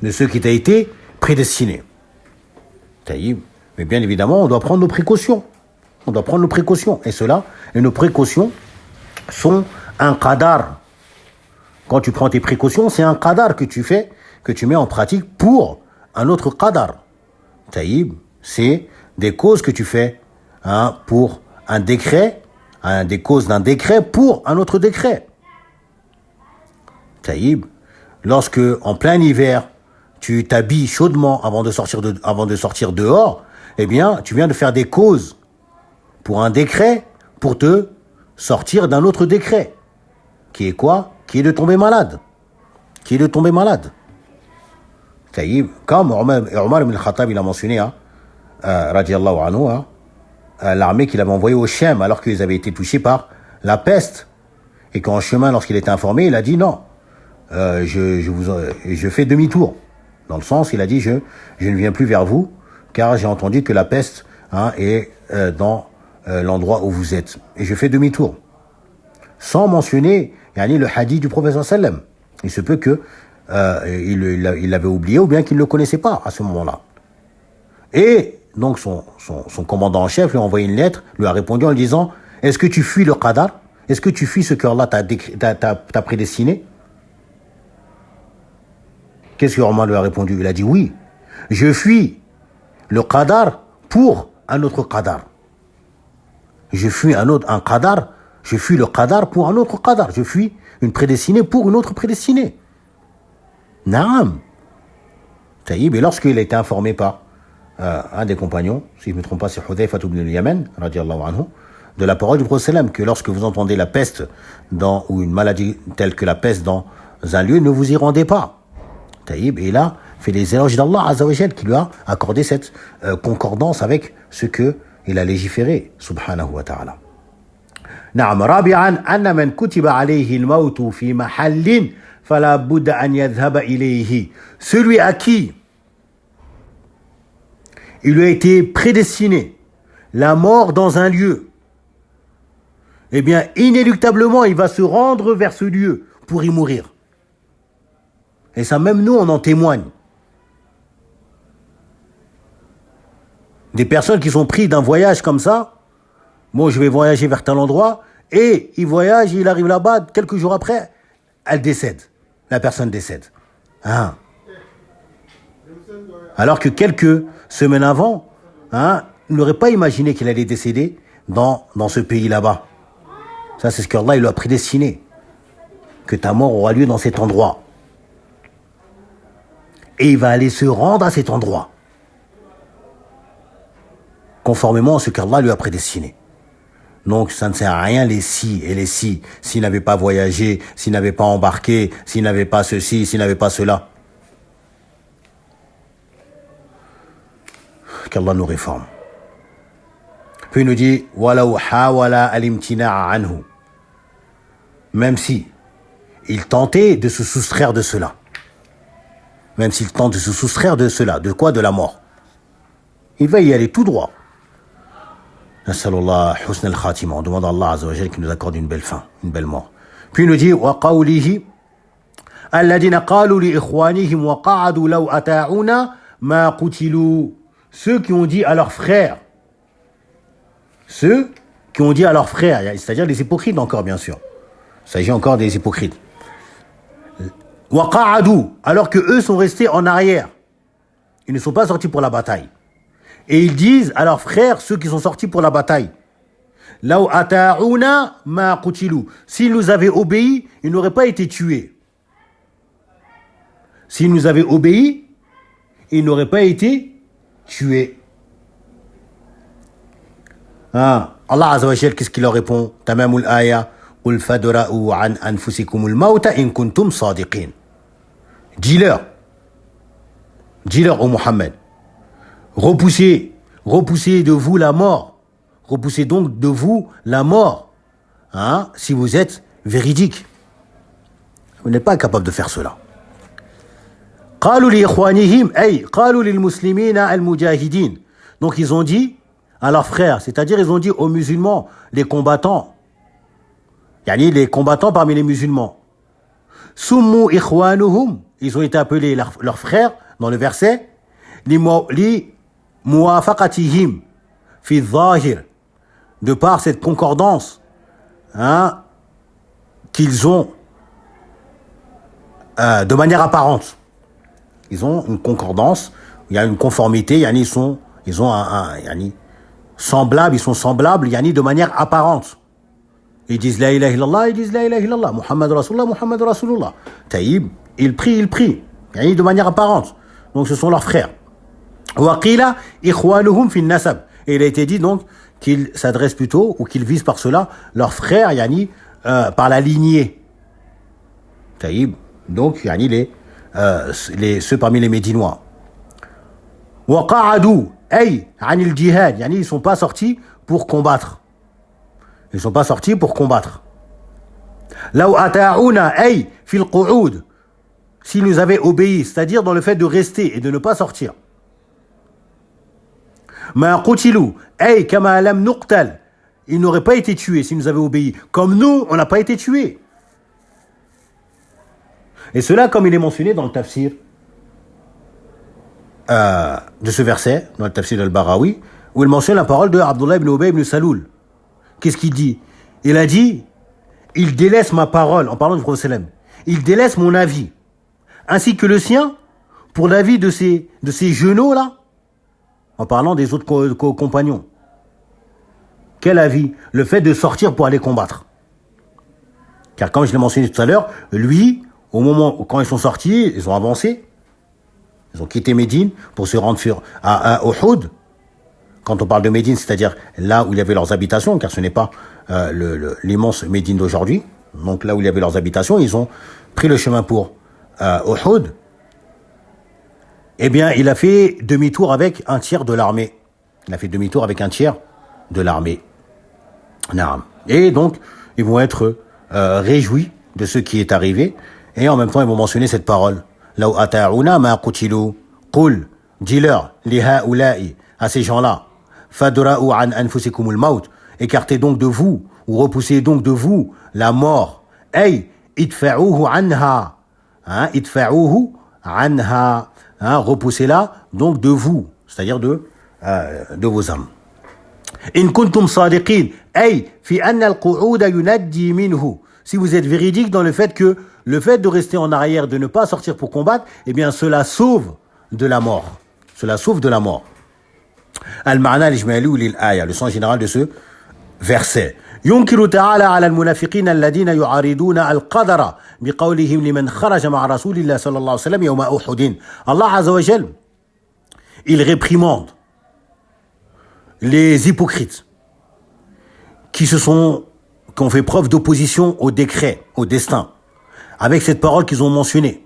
De ceux qui t'a été prédestiné. Taïb. Mais bien évidemment, on doit prendre nos précautions. On doit prendre nos précautions. Et nos précautions sont un qadar. Quand tu prends tes précautions, c'est un qadar que tu fais, que tu mets en pratique pour un autre qadar. Taïb, c'est des causes que tu fais pour un décret, des causes d'un décret pour un autre décret. Taïb, lorsque en plein hiver, tu t'habilles chaudement avant de sortir dehors, eh bien, tu viens de faire des causes pour un décret pour te sortir d'un autre décret. Qui est quoi? Qui est de tomber malade. Taïb, comme Omar ibn al-Khattab, il a mentionné, radiallahu anhu, l'armée qu'il avait envoyée au Shem alors qu'ils avaient été touchés par la peste. Et qu'en chemin, lorsqu'il était informé, il a dit non, je fais demi-tour. Dans le sens, il a dit je ne viens plus vers vous, car j'ai entendu que la peste est dans l'endroit où vous êtes. Et je fais demi-tour. Sans mentionner le hadith du prophète sallam. Il se peut que il l'avait oublié ou bien qu'il ne le connaissait pas à ce moment-là. Et donc son commandant en chef lui a envoyé une lettre, lui a répondu en lui disant: est-ce que tu fuis le qadar? Est-ce que tu fuis ce que Allah t'a prédestiné? Qu'est-ce que Omar lui a répondu? Il a dit: oui, je fuis le qadar pour un autre qadar. Je fuis un qadar. Je fuis le qadar pour un autre qadar. Je fuis une prédestinée pour une autre prédestinée. Naam. Taïb, et lorsqu'il a été informé par un des compagnons, si je ne me trompe pas, c'est Hudhayfa ibn al-Yaman, radiallahu anhu, de la parole du prophète sallam, que lorsque vous entendez la peste ou une maladie telle que la peste dans un lieu, ne vous y rendez pas. Taïb, et là, fait les éloges d'Allah Azzawajal qui lui a accordé cette concordance avec ce que il a légiféré, subhanahu wa ta'ala. نعم رابعا أن من كتب عليه الموت في محل فلا بد أن يذهب إليه. Celui à qui il lui a été prédestiné la mort dans un lieu, eh bien inéluctablement il va se rendre vers ce lieu pour y mourir. Et ça, même nous on en témoigne. Des personnes qui sont prises d'un voyage comme ça. Bon, je vais voyager vers tel endroit, et il voyage, il arrive là-bas, quelques jours après, elle décède. La personne décède. Hein? Alors que quelques semaines avant, il n'aurait pas imaginé qu'il allait décéder dans ce pays là-bas. Ça, c'est ce qu'Allah il lui a prédestiné. Que ta mort aura lieu dans cet endroit. Et il va aller se rendre à cet endroit. Conformément à ce qu'Allah lui a prédestiné. Donc, ça ne sert à rien les si et les si. S'il n'avait pas voyagé, s'il n'avait pas embarqué, s'il n'avait pas ceci, s'il n'avait pas cela. Qu'Allah nous réforme. Puis il nous dit, وَلَوْ حَاوَلَ الْإِمْتِنَاعَ عَنْهُ. Même si il tentait de se soustraire de cela. Même s'il tente de se soustraire de cela. De quoi? De la mort. Il va y aller tout droit. Nas'alullah husn al-khatima. On demande à Allah Azza wa Jalla qui nous accorde une belle fin, une belle mort. Puis il nous dit wa qawlihi alladhina qalu li ikhwanihim wa qa'adu law ata'una ma qutilu. Ceux qui ont dit à leurs frères, c'est-à-dire les hypocrites encore bien sûr. Il s'agit encore des hypocrites. Wa qa'adu, alors que eux sont restés en arrière. Ils ne sont pas sortis pour la bataille. Et ils disent à leurs frères, ceux qui sont sortis pour la bataille, Law ata'una ma qutilu. S'ils nous avaient obéi, ils n'auraient pas été tués. S'ils nous avaient obéi, ils n'auraient pas été tués. Allah Azza wa Jal, qu'est-ce qu'il leur répond? Tamamul aya, qul fadra'u an anfusikumul mauta in kuntum sadiqin. Dis-leur au Muhammad, repoussez de vous la mort. Repoussez donc de vous la mort. Si vous êtes véridique. Vous n'êtes pas capable de faire cela. قالوا لإخوانهم أي قالوا للمسلمين المجاهدين. Donc ils ont dit à leurs frères, c'est-à-dire ils ont dit aux musulmans, les combattants, les combattants parmi les musulmans. Summu ikhwanuhum, ils ont été appelés leurs frères dans le verset, li muwafaqatihim fi dhahir, de par cette concordance qu'ils ont de manière apparente. Ils ont une concordance, il y a une conformité, ils sont semblables de manière apparente. Ils disent la ilaha illallah, ils disent la ilaha illallah, Muhammad Rasulullah, Muhammad Rasulullah. Taïb, ils prient, de manière apparente. Donc ce sont leurs frères. Waqila ikhwanuhum fi nasab. Et il a été dit donc qu'ils s'adressent plutôt, ou qu'ils visent par cela, leurs frères, par la lignée. Taïb, donc ceux parmi les Médinois. Waqa'adu ay anil jihad, ils ne sont pas sortis pour combattre. Ils ne sont pas sortis pour combattre. Law ata'una ay fil qu'ud, s'ils nous avaient obéi, c'est-à-dire dans le fait de rester et de ne pas sortir. Ma qutilu ay kama lam nuqtal, ils n'auraient pas été tués s'ils nous avaient obéi. Comme nous, on n'a pas été tués. Et cela, comme il est mentionné dans le tafsir de ce verset, dans le tafsir d'Al-Barawi, où il mentionne la parole de Abdullah ibn Ubay ibn Saloul. Qu'est-ce qu'il dit? Il a dit, il délaisse ma parole, en parlant du prophète sallam, il délaisse mon avis, ainsi que le sien, pour l'avis de ces genoux-là, en parlant des autres compagnons. Quel avis? Le fait de sortir pour aller combattre. Car comme je l'ai mentionné tout à l'heure, lui, au moment où quand ils sont sortis, ils ont avancé. Ils ont quitté Médine pour se rendre à Uhud. quand on parle de Médine, c'est-à-dire là où il y avait leurs habitations, car ce n'est pas l'immense Médine d'aujourd'hui. Donc là où il y avait leurs habitations, ils ont pris le chemin pour Uhud. Eh bien, il a fait demi-tour avec un tiers de l'armée. Il a fait demi-tour avec un tiers de l'armée. Et donc, ils vont être réjouis de ce qui est arrivé. Et en même temps, ils vont mentionner cette parole. Law ata'una ma qutilu. Qul, dis-leur, li ha'ula'i, à ces gens-là. Fadra'u an anfusikumul maut. Écartez donc de vous, ou repoussez donc de vous, la mort. Ay, idfa'uhu anha. Idfa'uhu anha. Repoussez-la donc de vous, c'est-à-dire de vos âmes. In kuntum sadiqin, ay fi anna al-qu'u'uda yunaddi minhu. Si vous êtes véridique dans le fait que le fait de rester en arrière, de ne pas sortir pour combattre, eh bien cela sauve de la mort. Cela sauve de la mort. Al-ma'na al-ijmali lil-aya, le sens général de ce verset. ينكر تعالى على المنافقين الذين يعارضون القدر بقولهم لمن خرج مع رسول الله صلى الله عليه وسلم يوم أحد. Allah Azza wa Jal, il réprimande les hypocrites qui ont fait preuve d'opposition au décret, au destin, avec cette parole qu'ils ont mentionnée,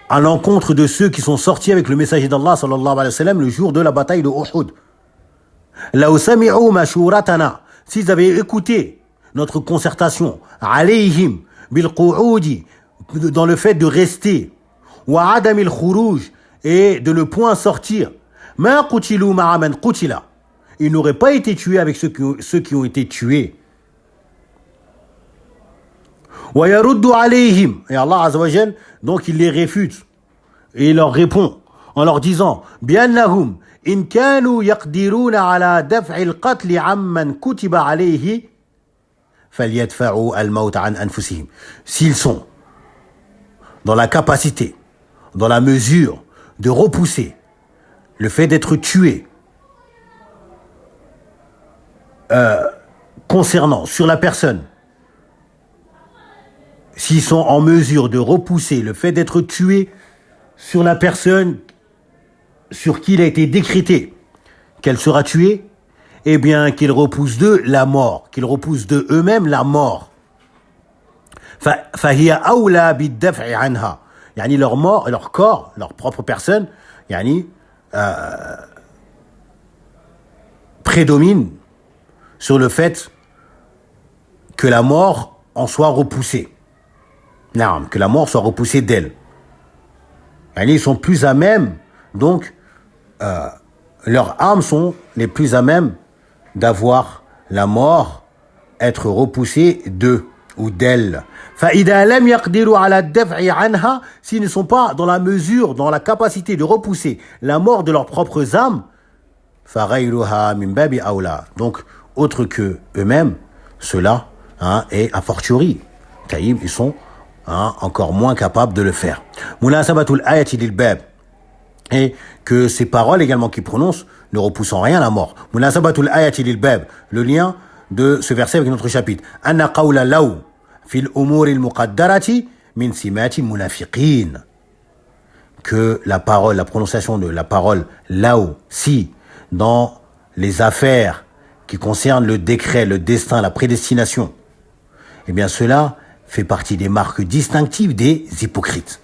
à l'encontre de ceux qui sont sortis avec le messager d'Allah sallallahu alayhi wa sallam le jour de la bataille de Uhud. لو سمعوا مشورتنا, s'ils avaient écouté notre concertation, alayhim bil qu'u'udi, dans le fait de rester, wa adam al khuruj, et de ne point sortir, ma qutilu ma'a man qutila, ils n'auraient pas été tués avec ceux qui ont été tués. Wa yaruddu alayhim, et Allah Azza wa Jal, donc il les réfute et il leur répond en leur disant bi'annahum in kanu yaqdiruna ala daf'i al-qatl 'amman kutiba alayhi falyadfa'u al-maut 'an anfusihim. S'ils sont dans la capacité, dans la mesure de repousser le fait d'être tué concernant sur la personne, s'ils sont en mesure de repousser le fait d'être tué sur la personne sur qui il a été décrété qu'elle sera tuée, eh bien qu'ils repoussent d'eux la mort, qu'ils repoussent de eux-mêmes la mort. فهي أولى بالدفع عنها. يعني leur mort, leur corps, leur propre personne, يعني prédomine sur le fait que la mort en soit repoussée. Non, que la mort soit repoussée d'elle. Ils sont plus à même, donc leurs âmes sont les plus à même d'avoir la mort être repoussée d'eux ou d'elle. فإذا لم يقدروا على الدفع عنها, s'ils ne sont pas dans la mesure, dans la capacité de repousser la mort de leurs propres âmes, فغيرها من باب أولى. Donc autre que eux-mêmes, cela est a fortiori. Taïb, ils sont encore moins capables de le faire. Munasabatul ayati lil bab, et que ces paroles également qu'ils prononcent ne repoussent en rien la mort. Munasabatul ayati lil bab, le lien de ce verset avec notre chapitre. Anna qawla law fil umur al muqaddarati min simati munafiqin, que la parole, la prononciation de la parole law, si, dans les affaires qui concernent le décret, le destin, la prédestination, eh bien cela fait partie des marques distinctives des hypocrites.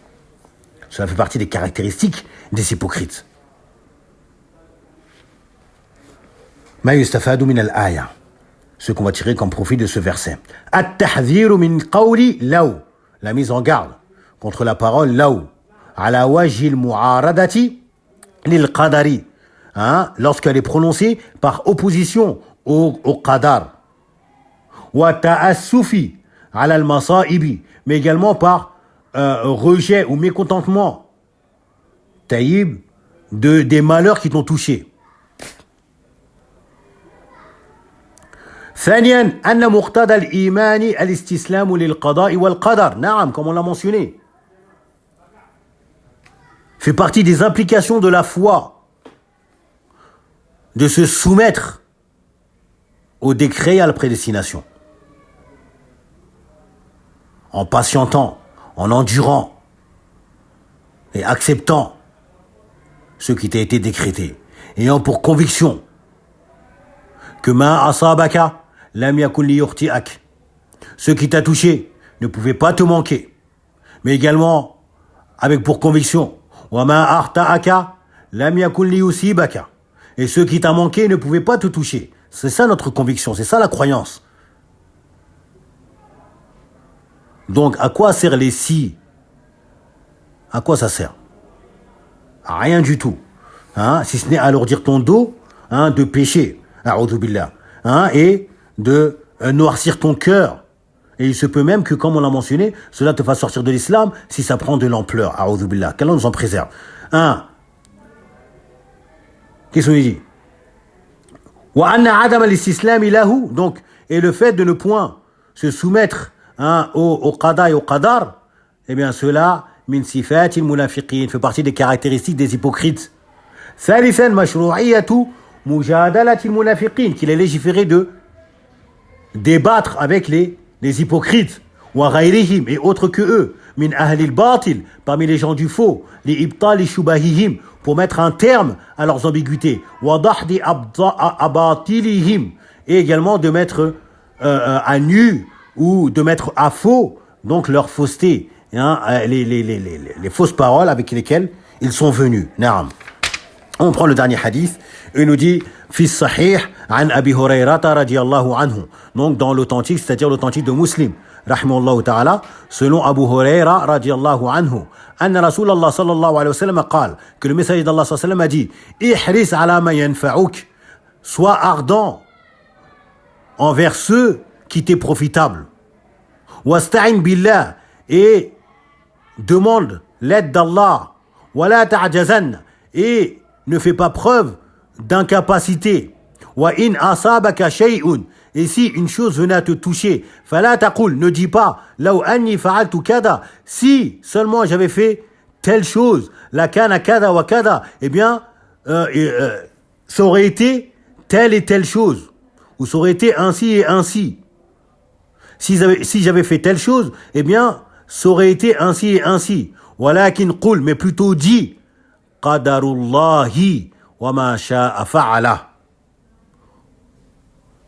Cela fait partie des caractéristiques des hypocrites. Ma yustafadu min al-aya, ce qu'on va tirer comme profit de ce verset. At-tahdhiru min qawli law, la mise en garde contre la parole law, ala wajhi al-mu'aradati lil qadari, lorsqu'elle est prononcée par opposition au qadar. Wa ta'assufi ala al-masa'ibi, mais également par rejet ou mécontentement, taïb, des malheurs qui t'ont touché. ثانيا أن مقتضى الإيمان الاستسلام للقضاء والقدر. نعم, comme on l'a mentionné, fait partie des implications de la foi, de se soumettre au décret et à la prédestination, en patientant, en endurant et acceptant ce qui t'a été décrété, ayant pour conviction que ma asabaka lam yakun li yukhti'ak. Ce qui t'a touché ne pouvait pas te manquer. Mais également, avec pour conviction, wa ma akhta'aka lam yakun li yusibaka. Et ce qui t'a manqué ne pouvait pas te toucher. C'est ça notre conviction, c'est ça la croyance. Donc, à quoi servent les si? À quoi ça sert? À rien du tout. Hein, si ce n'est à alourdir ton dos, hein, de péché, a'udhu billah, hein, et de noircir ton cœur. Et il se peut même que, comme on l'a mentionné, cela te fasse sortir de l'islam si ça prend de l'ampleur. A'udhu billah. Qu'Allah nous en préserve. Hein. Qu'est-ce qu'on dit? Wa anna adam al-istislam lahu. Donc, et le fait de ne point se soumettre, hein, au qada et au qadar, eh bien, cela, min sifatil munafiqin, fait partie des caractéristiques des hypocrites. ثالثا مشروعية مجادلة المنافقين, qu'il est légiféré de débattre avec les hypocrites, وغيرهم, et autres que eux, min أهل الباطل, parmi les gens du faux, لإبطال شبههم, pour mettre un terme à leurs ambiguïtés, وضحض أباطيلهم, et également de mettre à nu ou de mettre à faux donc leur fausseté, hein, les fausses paroles avec lesquelles ils sont venus. Naam. On prend le dernier hadith, et il nous dit fi sahih an Abi Hurayrata radiyallahu anhu. Donc dans l'authentique, c'est-à-dire l'authentique de Muslim, rahimahullah ta'ala, selon Abu Hurayra radiyallahu anhu, anna Rasulallah sallallahu alayhi wa sallam qal, que le messager d'Allah sallallahu alayhi wa sallam a dit, ihris ala ma yanfa'uk, sois ardent envers ceux qui t'est profitable. Wasta'in billah, et demande l'aide d'Allah. Wala ta'jazan, et ne fais pas preuve d'incapacité. Wa in asabaka shay'un, et si une chose venait à te toucher, fala taqul, ne dis pas law anni fa'altu kada, si seulement j'avais fait telle chose, la kana kada wa kada, eh bien ça aurait été telle et telle chose, ou ça aurait été ainsi et ainsi. Si j'avais fait telle chose, eh bien ça aurait été ainsi et ainsi. Walakin qul, mais plutôt dis Qadarullahi wa ma sha'a fa'ala.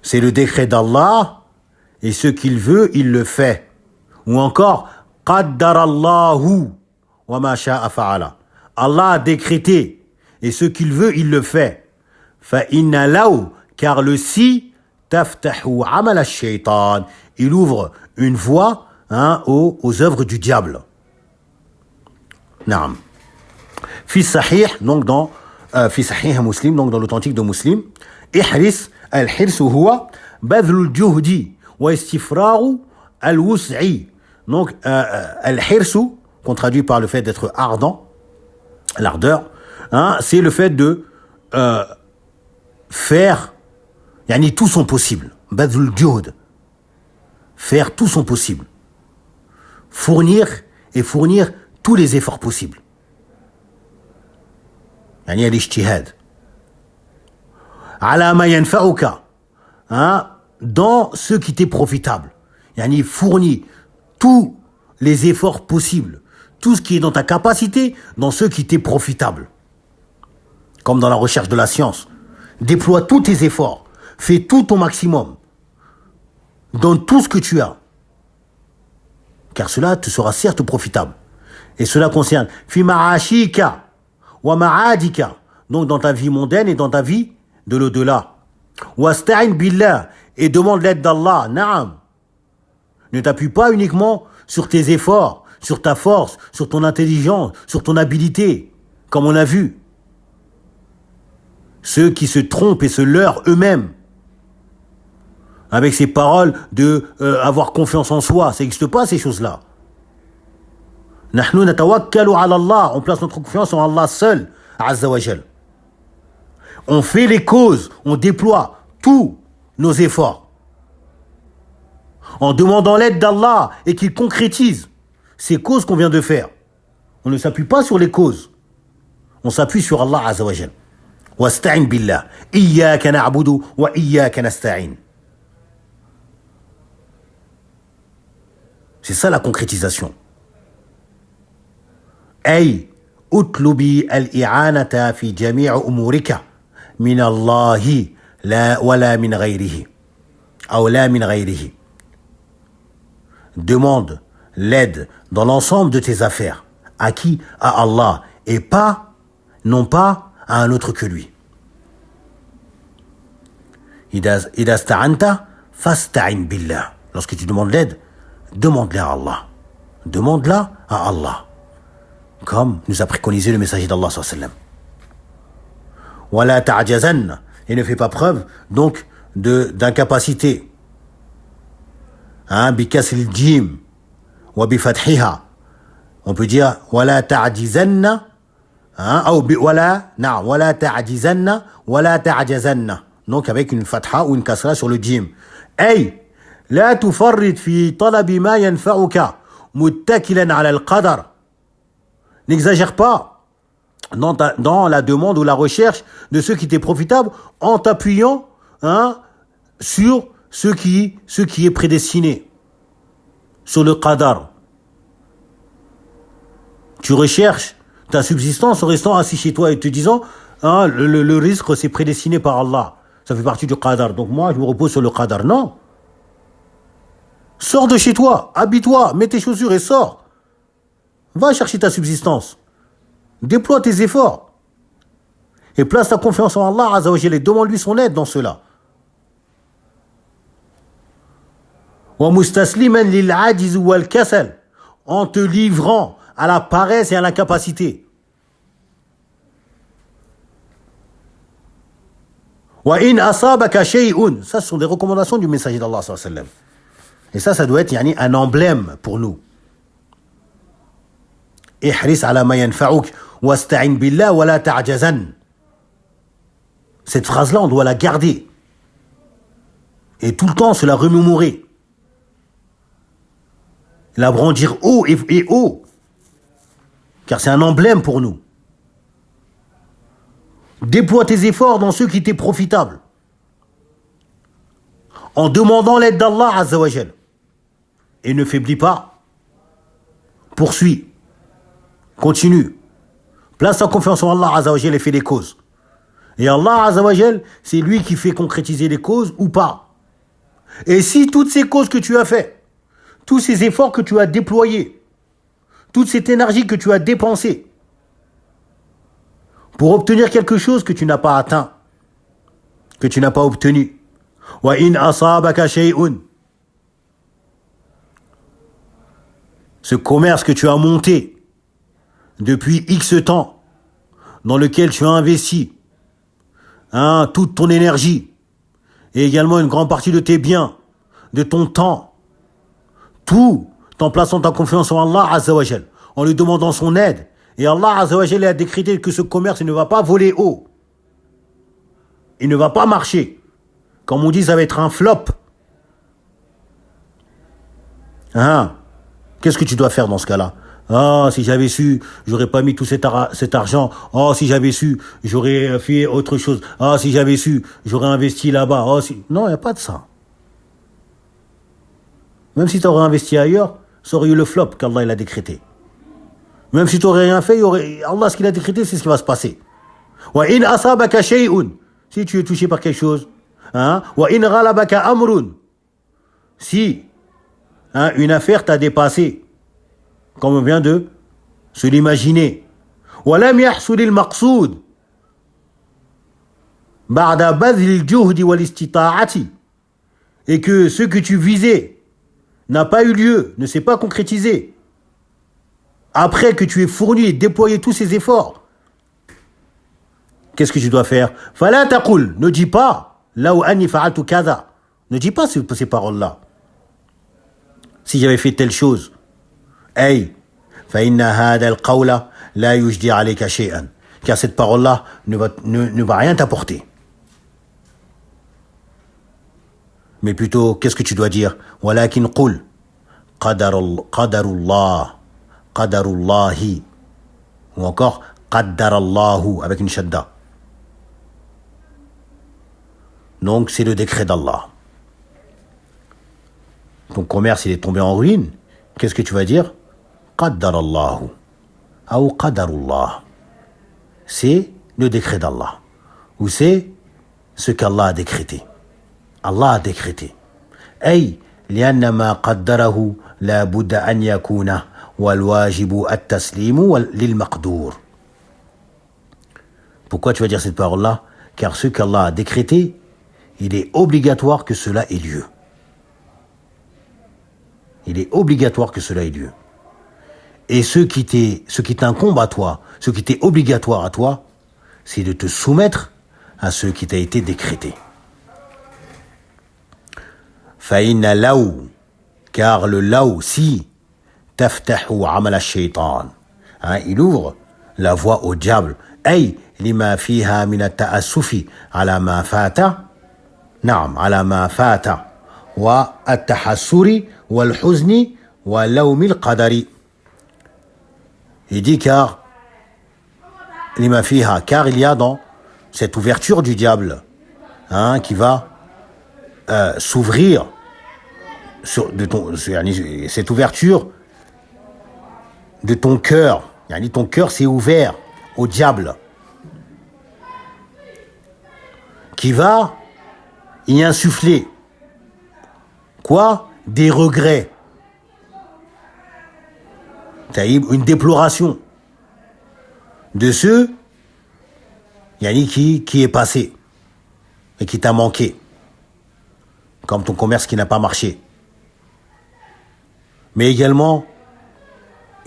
C'est le décret d'Allah, et ce qu'il veut, il le fait. Ou encore, Qaddarallahu wa ma sha'a fa'ala. Allah a décrété, et ce qu'il veut, il le fait. Fa inna law, car le si, taftahu amal ash-shaytan, il ouvre une voie, hein, aux œuvres du diable. Naam. Fi sahih, donc dans fi sahih Muslim, donc dans l'authentique de Muslim, ihris al-hirsu huwa badlul juhdi wa istifraru al-wus'i. Donc al-hirsu, qu'on traduit par le fait d'être ardent, l'ardeur, hein, c'est le fait de faire yani tout son possible, badlul juhd, faire tout son possible, fournir tous les efforts possibles. يعني الاجتهاد على ما ينفعك, hein, dans ce qui t'est profitable. يعني fournis tous les efforts possibles, tout ce qui est dans ta capacité, dans ce qui t'est profitable. Comme dans la recherche de la science. Déploie tous tes efforts, fais tout ton maximum, donne tout ce que tu as, car cela te sera certes profitable. Et cela concerne fi ma'ashika wa ma'adika, donc dans ta vie mondaine et dans ta vie de l'au-delà. Wasta'in billah, et demande l'aide d'Allah. Naam. Ne t'appuie pas uniquement sur tes efforts, sur ta force, sur ton intelligence, sur ton habileté, comme on a vu. Ceux qui se trompent et se leurrent eux-mêmes avec ces paroles de avoir confiance en soi, ça n'existe pas ces choses-là. Nahnu natawakkalu ala Allah, on place notre confiance en Allah seul, Azza wa Jal. On fait les causes, on déploie tous nos efforts en demandant l'aide d'Allah et qu'il concrétise ces causes qu'on vient de faire. On ne s'appuie pas sur les causes, on s'appuie sur Allah Azza wa Jal. Wasta'in billah, iyyaka na'budu wa iyyaka nasta'in. C'est ça la concrétisation. أي اطلبي الإعانة في جميع أمورك من الله la wala min ghayrihi. Aw la min ghayrihi. Demande l'aide dans l'ensemble de tes affaires. À qui? À Allah. Et pas, non pas, à un autre que lui. Ida sta'anta, fasta'in billah. Lorsque tu demandes l'aide, demande-la à Allah. Demande-la à Allah. Comme nous a préconisé le messager d'Allah sallallahu alayhi wa sallam. Wala ta'jazanna. Et ne fais pas preuve, donc, d'incapacité. Bikasril jim. Wa bifathiha. On peut dire, wala ta'jizanna. Wala ta'jizanna. Wala ta'jazanna. Donc, avec une fatha ou une kasra sur le jim. Hey! لا تفرط في طلب ما ينفعك متكلا على القدر. N'exagère pas dans la demande ou la recherche de ce qui t'est profitable en t'appuyant sur ce qui est prédestiné, sur le qadar. Tu recherches ta subsistance en restant assis chez toi et te disant le risque c'est prédestiné par Allah. Ça fait partie du qadar. Donc moi je me repose sur le qadar. Non. Sors de chez toi, habille-toi, mets tes chaussures et sors. Va chercher ta subsistance. Déploie tes efforts. Et place ta confiance en Allah Azza wa Jalla et demande-lui son aide dans cela. Wa mustasliman lil ajiz wal kasal, en te livrant à la paresse et à l'incapacité. Wa in asabaka shay'un, ça ce sont des recommandations du messager d'Allah sallallahu alayhi wa sallam. Et ça doit être un emblème pour nous. Ihris ala ma yanfa'uk wasta'in billah wa la ta'jazan. Cette phrase-là, on doit la garder. Et tout le temps se la remémorer. La brandir haut et haut. Car c'est un emblème pour nous. Déploie tes efforts dans ceux qui t'est profitables. En demandant l'aide d'Allah Azza wa Jal. Et ne faiblis pas. Poursuis. Continue. Place ta confiance en Allah Azza wa Jal et fais des causes. Et Allah Azza wa Jal, c'est lui qui fait concrétiser les causes ou pas. Et si toutes ces causes que tu as fait, tous ces efforts que tu as déployés, toute cette énergie que tu as dépensée pour obtenir quelque chose que tu n'as pas atteint, que tu n'as pas obtenu, wa in asabaka shay'un, ce commerce que tu as monté depuis X temps, dans lequel tu as investi toute ton énergie, et également une grande partie de tes biens, de ton temps, tout en plaçant ta confiance en Allah Azza wa Jal, en lui demandant son aide. Et Allah Azza wa Jal a décrété que ce commerce ne va pas voler haut. Il ne va pas marcher. Comme on dit, ça va être un flop. Qu'est-ce que tu dois faire dans ce cas-là? Si j'avais su, j'aurais pas mis tout cet argent. Si j'avais su, j'aurais fait autre chose. Si j'avais su, j'aurais investi là-bas. Non, il n'y a pas de ça. Même si tu aurais investi ailleurs, ça aurait eu le flop qu'Allah il a décrété. Même si tu n'aurais rien fait, Allah ce qu'il a décrété, c'est ce qui va se passer. Wa in asabaka shay'un, si tu es touché par quelque chose. Wa in ghalabaka amrun, si une affaire t'a dépassé, comme on vient de se l'imaginer. Wa lam yahsul al maqsood ba'da badl al juhd wal istita'ati, et que ce que tu visais n'a pas eu lieu, ne s'est pas concrétisé, après que tu aies fourni et déployé tous ces efforts, qu'est-ce que tu dois faire? Fala taqul, ne dis pas law anni fa'altu kadha, ne dis pas ces paroles-là. Si j'avais fait telle chose, fa inna hada al-qawla la yujdi alayka shay'an, car cette parole-là ne va rien t'apporter. Mais plutôt, qu'est-ce que tu dois dire? Walakin qul qadarullah, qadarullahi, ou encore qaddarallahu avec une shadda. Donc c'est le décret d'Allah. Ton commerce il est tombé en ruine. Qu'est-ce que tu vas dire? Qaddarallahu ou qadarullah. C'est le décret d'Allah. Ou c'est ce qu'Allah a décrété. Allah a décrété. أي لأن ما قدره لا بد أن يكون والواجب التسليم للمقدور. Pourquoi tu vas dire cette parole-là? Car ce qu'Allah a décrété, il est obligatoire que cela ait lieu. Il est obligatoire que cela ait lieu. Et ce qui t'incombe à toi, ce qui t'est obligatoire à toi, c'est de te soumettre à ce qui t'a été décrété. فإن لو, car le law, si, تفتح عمل الشيطان, il ouvre la voie au diable, أي لما فيها من التأسف على ما فات, نعم على ما فات, والتحسر والحزن ولوم القدر. Il dit car لما فيها, car il y a dans cette ouverture du diable qui va s'ouvrir cette ouverture de ton cœur. Ton cœur s'est ouvert au diable qui va y insuffler quoi? Des regrets, une déploration de ce qui est passé et qui t'a manqué, comme ton commerce qui n'a pas marché. Mais également,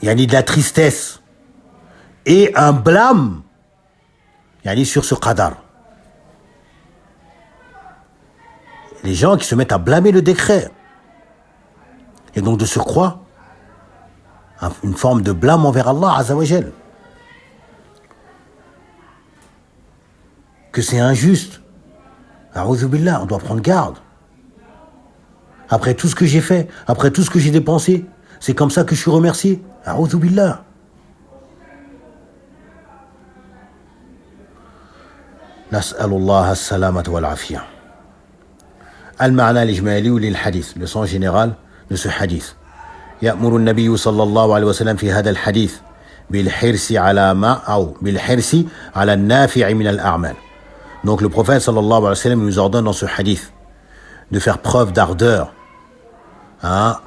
il y a de la tristesse et un blâme sur ce qadar. Les gens qui se mettent à blâmer le décret. Et donc de surcroît, une forme de blâme envers Allah Azza wa Jal. Que c'est injuste. A'udhu billah, on doit prendre garde. Après tout ce que j'ai fait, après tout ce que j'ai dépensé, c'est comme ça que je suis remercié. A'udhu billah. Nas'alullah as-salamata wal-afiyah. Al-ma'na al-ijmali ou lil-hadith, le sens général de ce hadith. يأمر النبي صلى الله عليه وسلم في هذا الحديث بالحرص على ما أو بالحرص على النافع من الأعمال. Donc le prophète sallallahu alayhi wa sallam nous ordonne dans ce hadith de faire preuve d'ardeur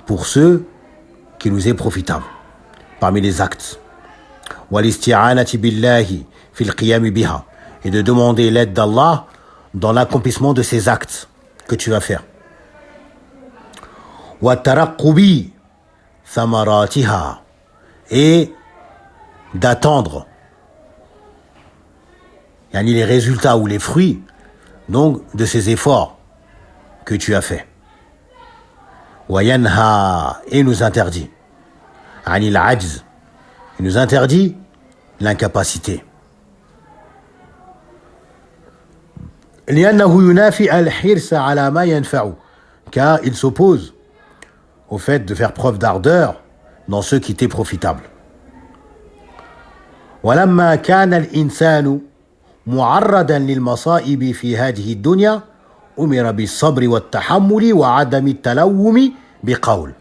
pour ceux qui nous est profitable parmi les actes. وَالِاسْتِعَانَةِ بِاللَّهِ فِي الْقِيَامِ بِهَا, et de demander l'aide d'Allah dans l'accomplissement de ces actes que tu vas faire. وَالتَّرَقُّبِ ثَمَرَاتِهَا, et d'attendre les résultats ou les fruits donc de ces efforts que tu as fait. وَيَنْهَا, et nous interdit عَنِ الْعَجْزِ, il nous interdit l'incapacité. لأنه ينافي الحرص على ما ينفع, car il s'oppose au fait de faire preuve d'ardeur dans ce qui t'est profitable. ولما كان الإنسان معرضا للمصائب في هذه الدنيا أمر بالصبر والتحمل وعدم التلوم بقول.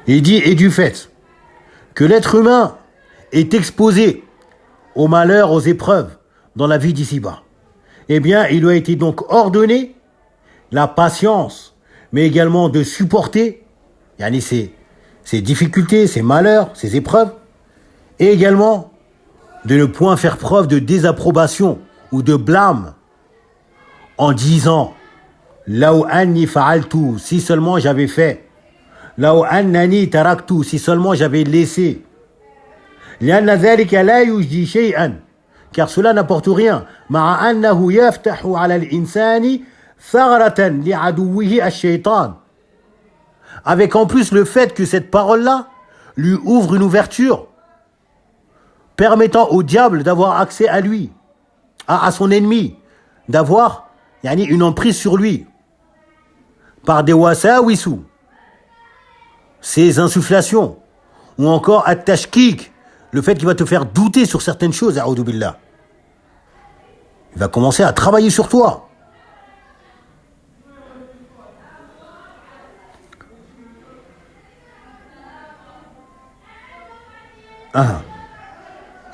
Il dit, et du fait que l'être humain est exposé aux malheurs, aux épreuves dans la vie d'ici-bas, eh bien, il lui a été donc ordonné la patience, mais également de supporter ces difficultés, ces malheurs, ces épreuves, et également de ne point faire preuve de désapprobation ou de blâme en disant « Law anni fa'altu » si seulement j'avais fait, « Law annani taraktu » si seulement j'avais laissé. لأن ذلك لا يجدي شيئا, car cela n'apporte rien. مع أنه يفتح على الإنسان ثغرة لعدوه الشيطان, avec en plus le fait que cette parole-là lui ouvre une ouverture permettant au diable d'avoir accès à lui, à son ennemi, d'avoir une emprise sur lui par des wasawisu, ces insufflations, ou encore at-tashkik, le fait qu'il va te faire douter sur certaines choses, a'udhu billah. Il va commencer à travailler sur toi.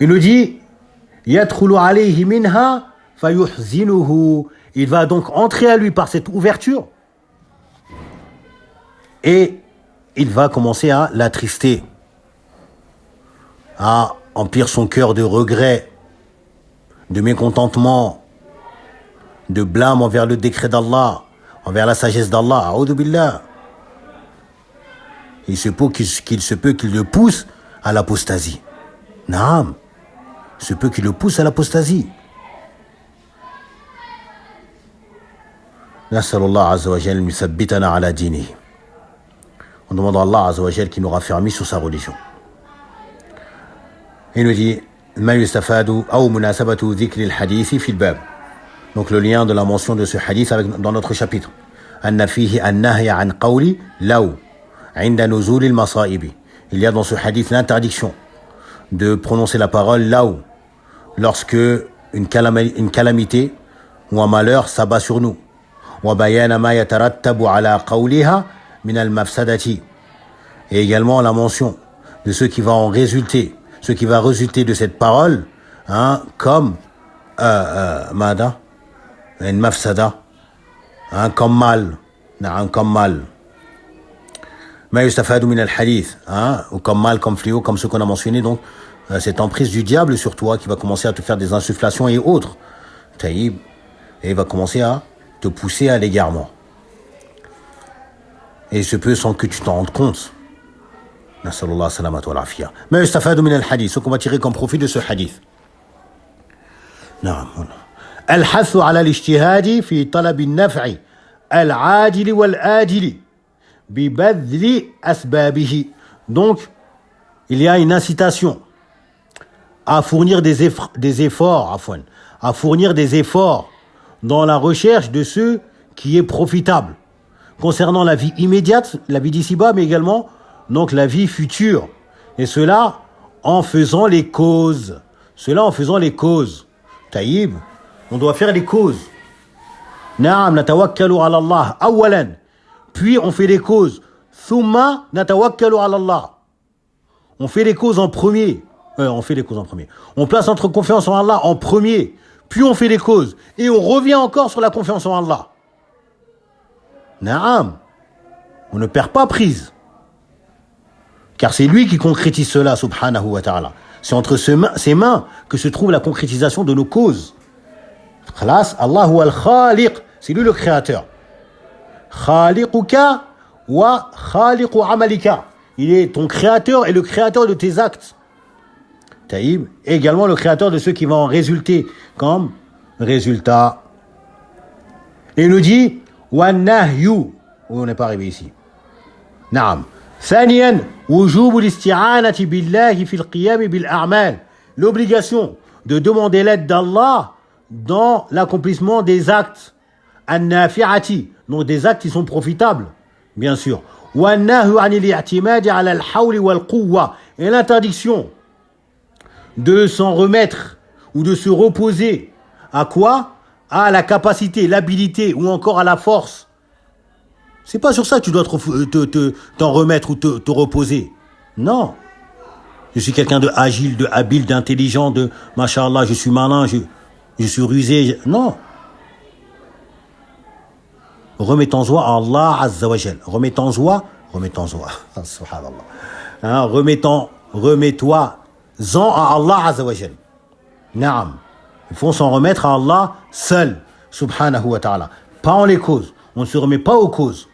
Il nous dit يدخل عليه منها فَيُحْزِنُهُ. Il va donc entrer à lui par cette ouverture et il va commencer à l'attrister, à emplir son cœur de regret, de mécontentement, de blâme envers le décret d'Allah, envers la sagesse d'Allah. A'udhu billah. Il se peut qu'il le pousse à l'apostasie. Naam. Il se peut qu'il le pousse à l'apostasie. Nas'alullah azza wa jal yuthabbitana ala dinihi. On demande à Allah azza wa jal qui nous raffermit sur sa religion. Il nous dit ma yustafadu aw munasabatu dhikri al-hadith fi al-bab. Donc le lien de la mention de ce hadith dans notre chapitre. Anna fihi an-nahy an qawli law 'inda nuzul al-masa'ib. Il y a dans ce hadith l'interdiction de prononcer la parole law lorsque une calamité ou un malheur s'abat sur nous. Wa bayana ma yatarattabu ala qawliha min al-mafsadati. Et également la mention de ce qui va en résulter, ce qui va résulter de cette parole, comme mada, une mafsada, comme mal, comme mal. Ma yustafadu min al-hadith, ou comme mal, comme fléau, comme ce qu'on a mentionné, donc cette emprise du diable sur toi qui va commencer à te faire des insufflations et autres, taïb, et il va commencer à te pousser à l'égarement. Et il se peut sans que tu t'en rendes compte. Nasallallahu salamatu wa l'afiya. Ma yustafadu min al-hadith, ce qu'on va tirer comme profit de ce hadith. الحث على الاجتهاد في طلب النفع العاجل والآجل ببذل أسبابه. Donc, il y a une incitation à fournir des efforts, à fournir des efforts dans la recherche de ce qui est profitable concernant la vie immédiate, la vie d'ici-bas, mais également donc la vie future. Et cela en faisant les causes. Taïb, on doit faire les causes. Naam, natawakkalu ala Allah, awalan. Puis on fait les causes. Thumma natawakkalu ala Allah. On fait les causes en premier. On place notre confiance en Allah en premier. Puis on fait les causes. Et on revient encore sur la confiance en Allah. Naam. On ne perd pas prise. Car c'est lui qui concrétise cela, subhanahu wa ta'ala. C'est entre ses mains que se trouve la concrétisation de nos causes. Khalas, Allahu al-Khaliq, c'est lui le créateur. Khaliquka wa khaliqu amalika. Il est ton créateur et le créateur de tes actes. Taïb, également le créateur de ceux qui vont en résulter comme résultat. Et il nous dit wa nahyu. On n'est pas arrivé ici. Naam. ثانيا وجوب الاستعانة بالله في القيام بالأعمال. L'obligation de demander l'aide d'Allah dans l'accomplissement des actes النافعة, donc des actes qui sont profitables, bien sûr. والنهي عن الاعتماد على الحول والقوة. Et l'interdiction de s'en remettre ou de se reposer à quoi? À la capacité, l'habilité ou encore à la force. C'est pas sur ça que tu dois t'en remettre ou te reposer. Non. Je suis quelqu'un de agile, de habile, d'intelligent, de machallah, je suis malin, je suis rusé. Non. Remettons-en à Allah Azza wa Jal. Remettons-en. Subhanallah. Remets-toi-en à Allah Azza wa Jal. Naam. Il faut s'en remettre à Allah seul. Subhanahu wa ta'ala. Pas en les causes. On ne se remet pas aux causes.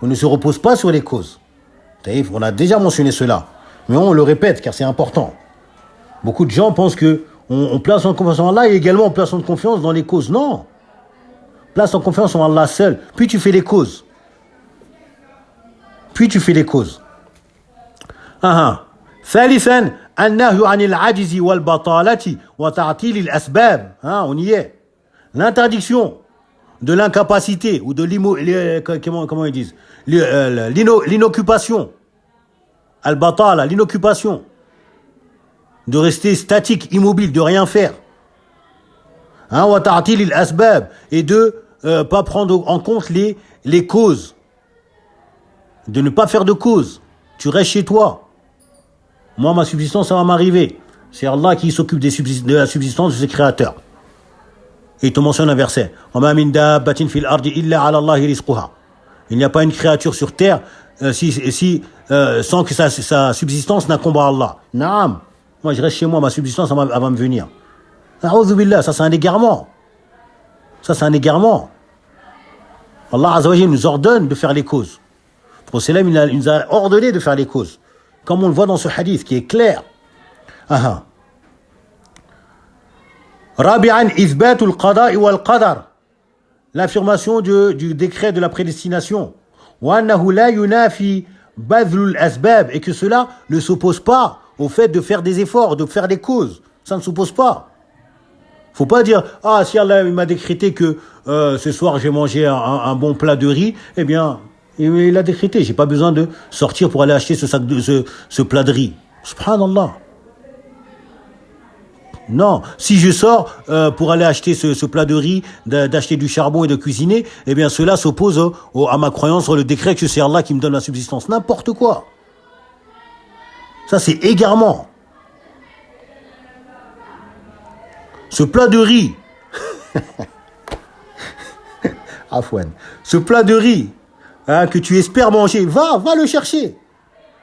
On ne se repose pas sur les causes. On a déjà mentionné cela. Mais on le répète car c'est important. Beaucoup de gens pensent qu'on place en confiance en Allah et également on place en confiance dans les causes. Non. Place en confiance en Allah seul. Puis tu fais les causes. ثالثا النهي عن العجز والبطالة وتعطيل الأسباب. On y est. L'interdiction de l'incapacité ou de comment ils disent, l'inoccupation, al-batala, l'inoccupation, de rester statique, immobile, de rien faire, wa ta'til al-asbab, et de pas prendre en compte les causes, de ne pas faire de causes. Tu restes chez toi. Moi, ma subsistance, ça va m'arriver. C'est Allah qui s'occupe de la subsistance de ses créateurs. Et il te mentionne un verset. وَمَا مِن دَابَّةٍ فِي الْأَرْضِ إِلَّا عَلَى اللَّهِ رِزْقُهَا. Il n'y a pas une créature sur terre sans que sa subsistance n'incombe à Allah. Naam. Moi, je reste chez moi, ma subsistance, elle va me venir. A'udhu billah, ça c'est un égarement. Ça c'est un égarement. Allah Azza wa Jalla nous ordonne de faire les causes. Le prophète il nous a ordonné de faire les causes. Comme on le voit dans ce hadith qui est clair. Rabi'an ithbatul qada'i wal qadar. L'affirmation du décret de la prédestination. Wa annahu la yunafi badlul asbab. Et que cela ne s'oppose pas au fait de faire des efforts, de faire des causes. Ça ne s'oppose pas. Faut pas dire, si Allah m'a décrété que ce soir j'ai mangé un bon plat de riz, eh bien, il a décrété. J'ai pas besoin de sortir pour aller acheter ce plat de riz. Subhanallah. Non, si je sors pour aller acheter ce plat de riz, d'acheter du charbon et de cuisiner, eh bien cela s'oppose à ma croyance sur le décret que c'est Allah qui me donne la subsistance. N'importe quoi. Ça c'est égarement. Ce plat de riz, Afwan, ce plat de riz que tu espères manger, va le chercher.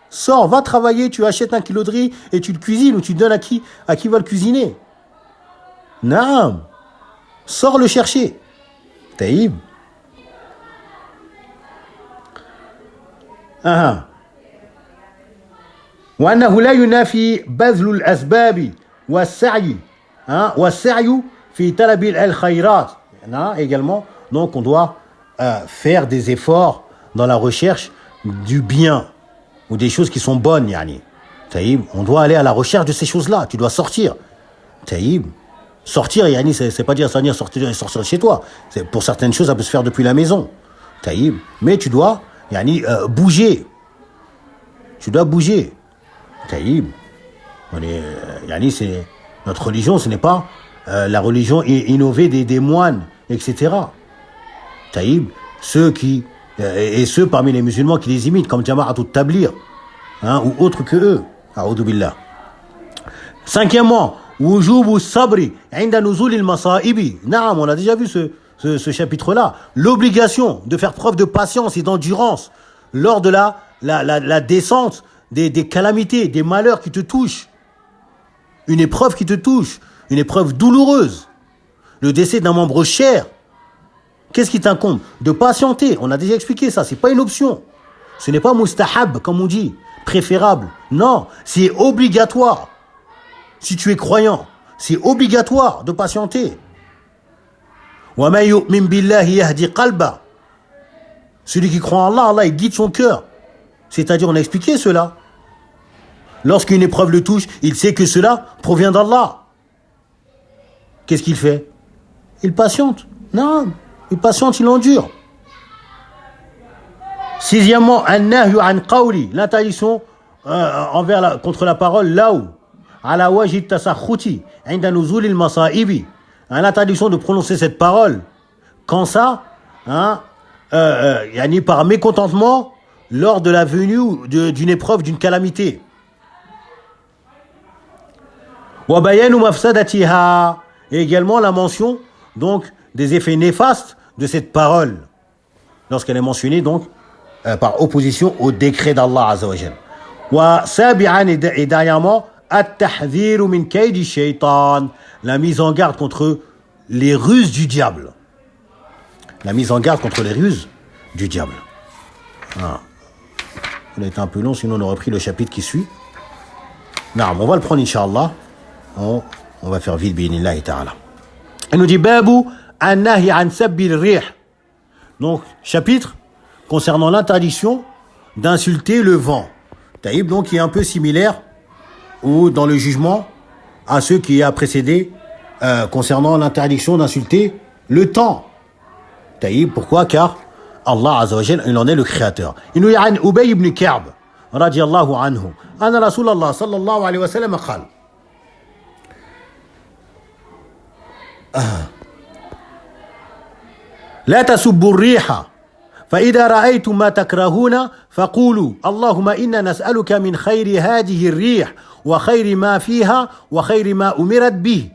Sors, va travailler, tu achètes 1 kilo de riz et tu le cuisines ou tu donnes à qui va le cuisiner. Naam. Sors le chercher. Taïb. وأنه لا ينافي بذل الأسباب والسعي والسعي في طلب الخيرات. Également, donc on doit faire des efforts dans la recherche du bien ou des choses qui sont bonnes, yani. Taïb, on doit aller à la recherche de ces choses-là. Tu dois sortir. Taïb, sortir, yani, c'est pas dire sortir de chez toi. Pour certaines choses, ça peut se faire depuis la maison. Taïb, mais tu dois, yani, bouger. Tu dois bouger. Taïb, yani, c'est notre religion, ce n'est pas la religion innovée des moines, etc. Taïb, ceux parmi les musulmans qui les imitent, comme Jama'atul Tablir, ou autres que eux. A'udhu billah. 5e, wujubu sabri inda nuzulil masaibi. Naam, on a déjà vu ce chapitre-là. L'obligation de faire preuve de patience et d'endurance lors de la descente des calamités, des malheurs qui te touchent. Une épreuve qui te touche, une épreuve douloureuse. Le décès d'un membre cher. Qu'est-ce qui t'incombe? De patienter. On a déjà expliqué ça. C'est pas une option. Ce n'est pas mustahab, comme on dit, préférable. Non, c'est obligatoire. Si tu es croyant, c'est obligatoire de patienter. Wa man yu'min billahi yahdi qalba. Celui qui croit en Allah, Allah, il guide son cœur. C'est-à-dire, on a expliqué cela. Lorsqu'une épreuve le touche, il sait que cela provient d'Allah. Qu'est-ce qu'il fait? Il patiente. Non, il patiente, il endure. 6e, an-nahyu an qawli, l'interdiction contre la parole laou, ala wajhi tasakhuti, inda nuzul al-masaibi, l'interdiction de prononcer cette parole quand ça, yani par mécontentement lors de la venue d'une épreuve, d'une calamité. Wa bayanu mafsadatiha, et également la mention donc des effets néfastes de cette parole lorsqu'elle est mentionnée donc par opposition au décret d'Allah Azza wa Jal. Wa sabi'an, et dernièrement, at-tahdhiru min kaydi shaytan, la mise en garde contre les ruses du diable. La mise en garde contre les ruses du diable. On a été un peu long, sinon on aurait pris le chapitre qui suit. Non, on va le prendre, Inch'Allah. On va faire vite, bi'inillahi ta'ala. Il nous dit, Babu an-nahi an sabbil rih. Donc, chapitre concernant l'interdiction d'insulter le vent. Taïb, donc, qui est un peu similaire ou dans le jugement à ce qui a précédé concernant l'interdiction d'insulter le temps. Taïb, pourquoi? Car Allah Azza wa Jal, il en est le créateur. Il nous dit, an Ubay ibn Ka'b, radiyallahu anhu, anna Rasulallah sallallahu alayhi wa sallam qal. لا تسبوا الريح فإذا رأيتم ما تكرهون فقولوا اللهم إنا نسألك من خير هذه الريح وخير ما فيها وخير ما أمرت به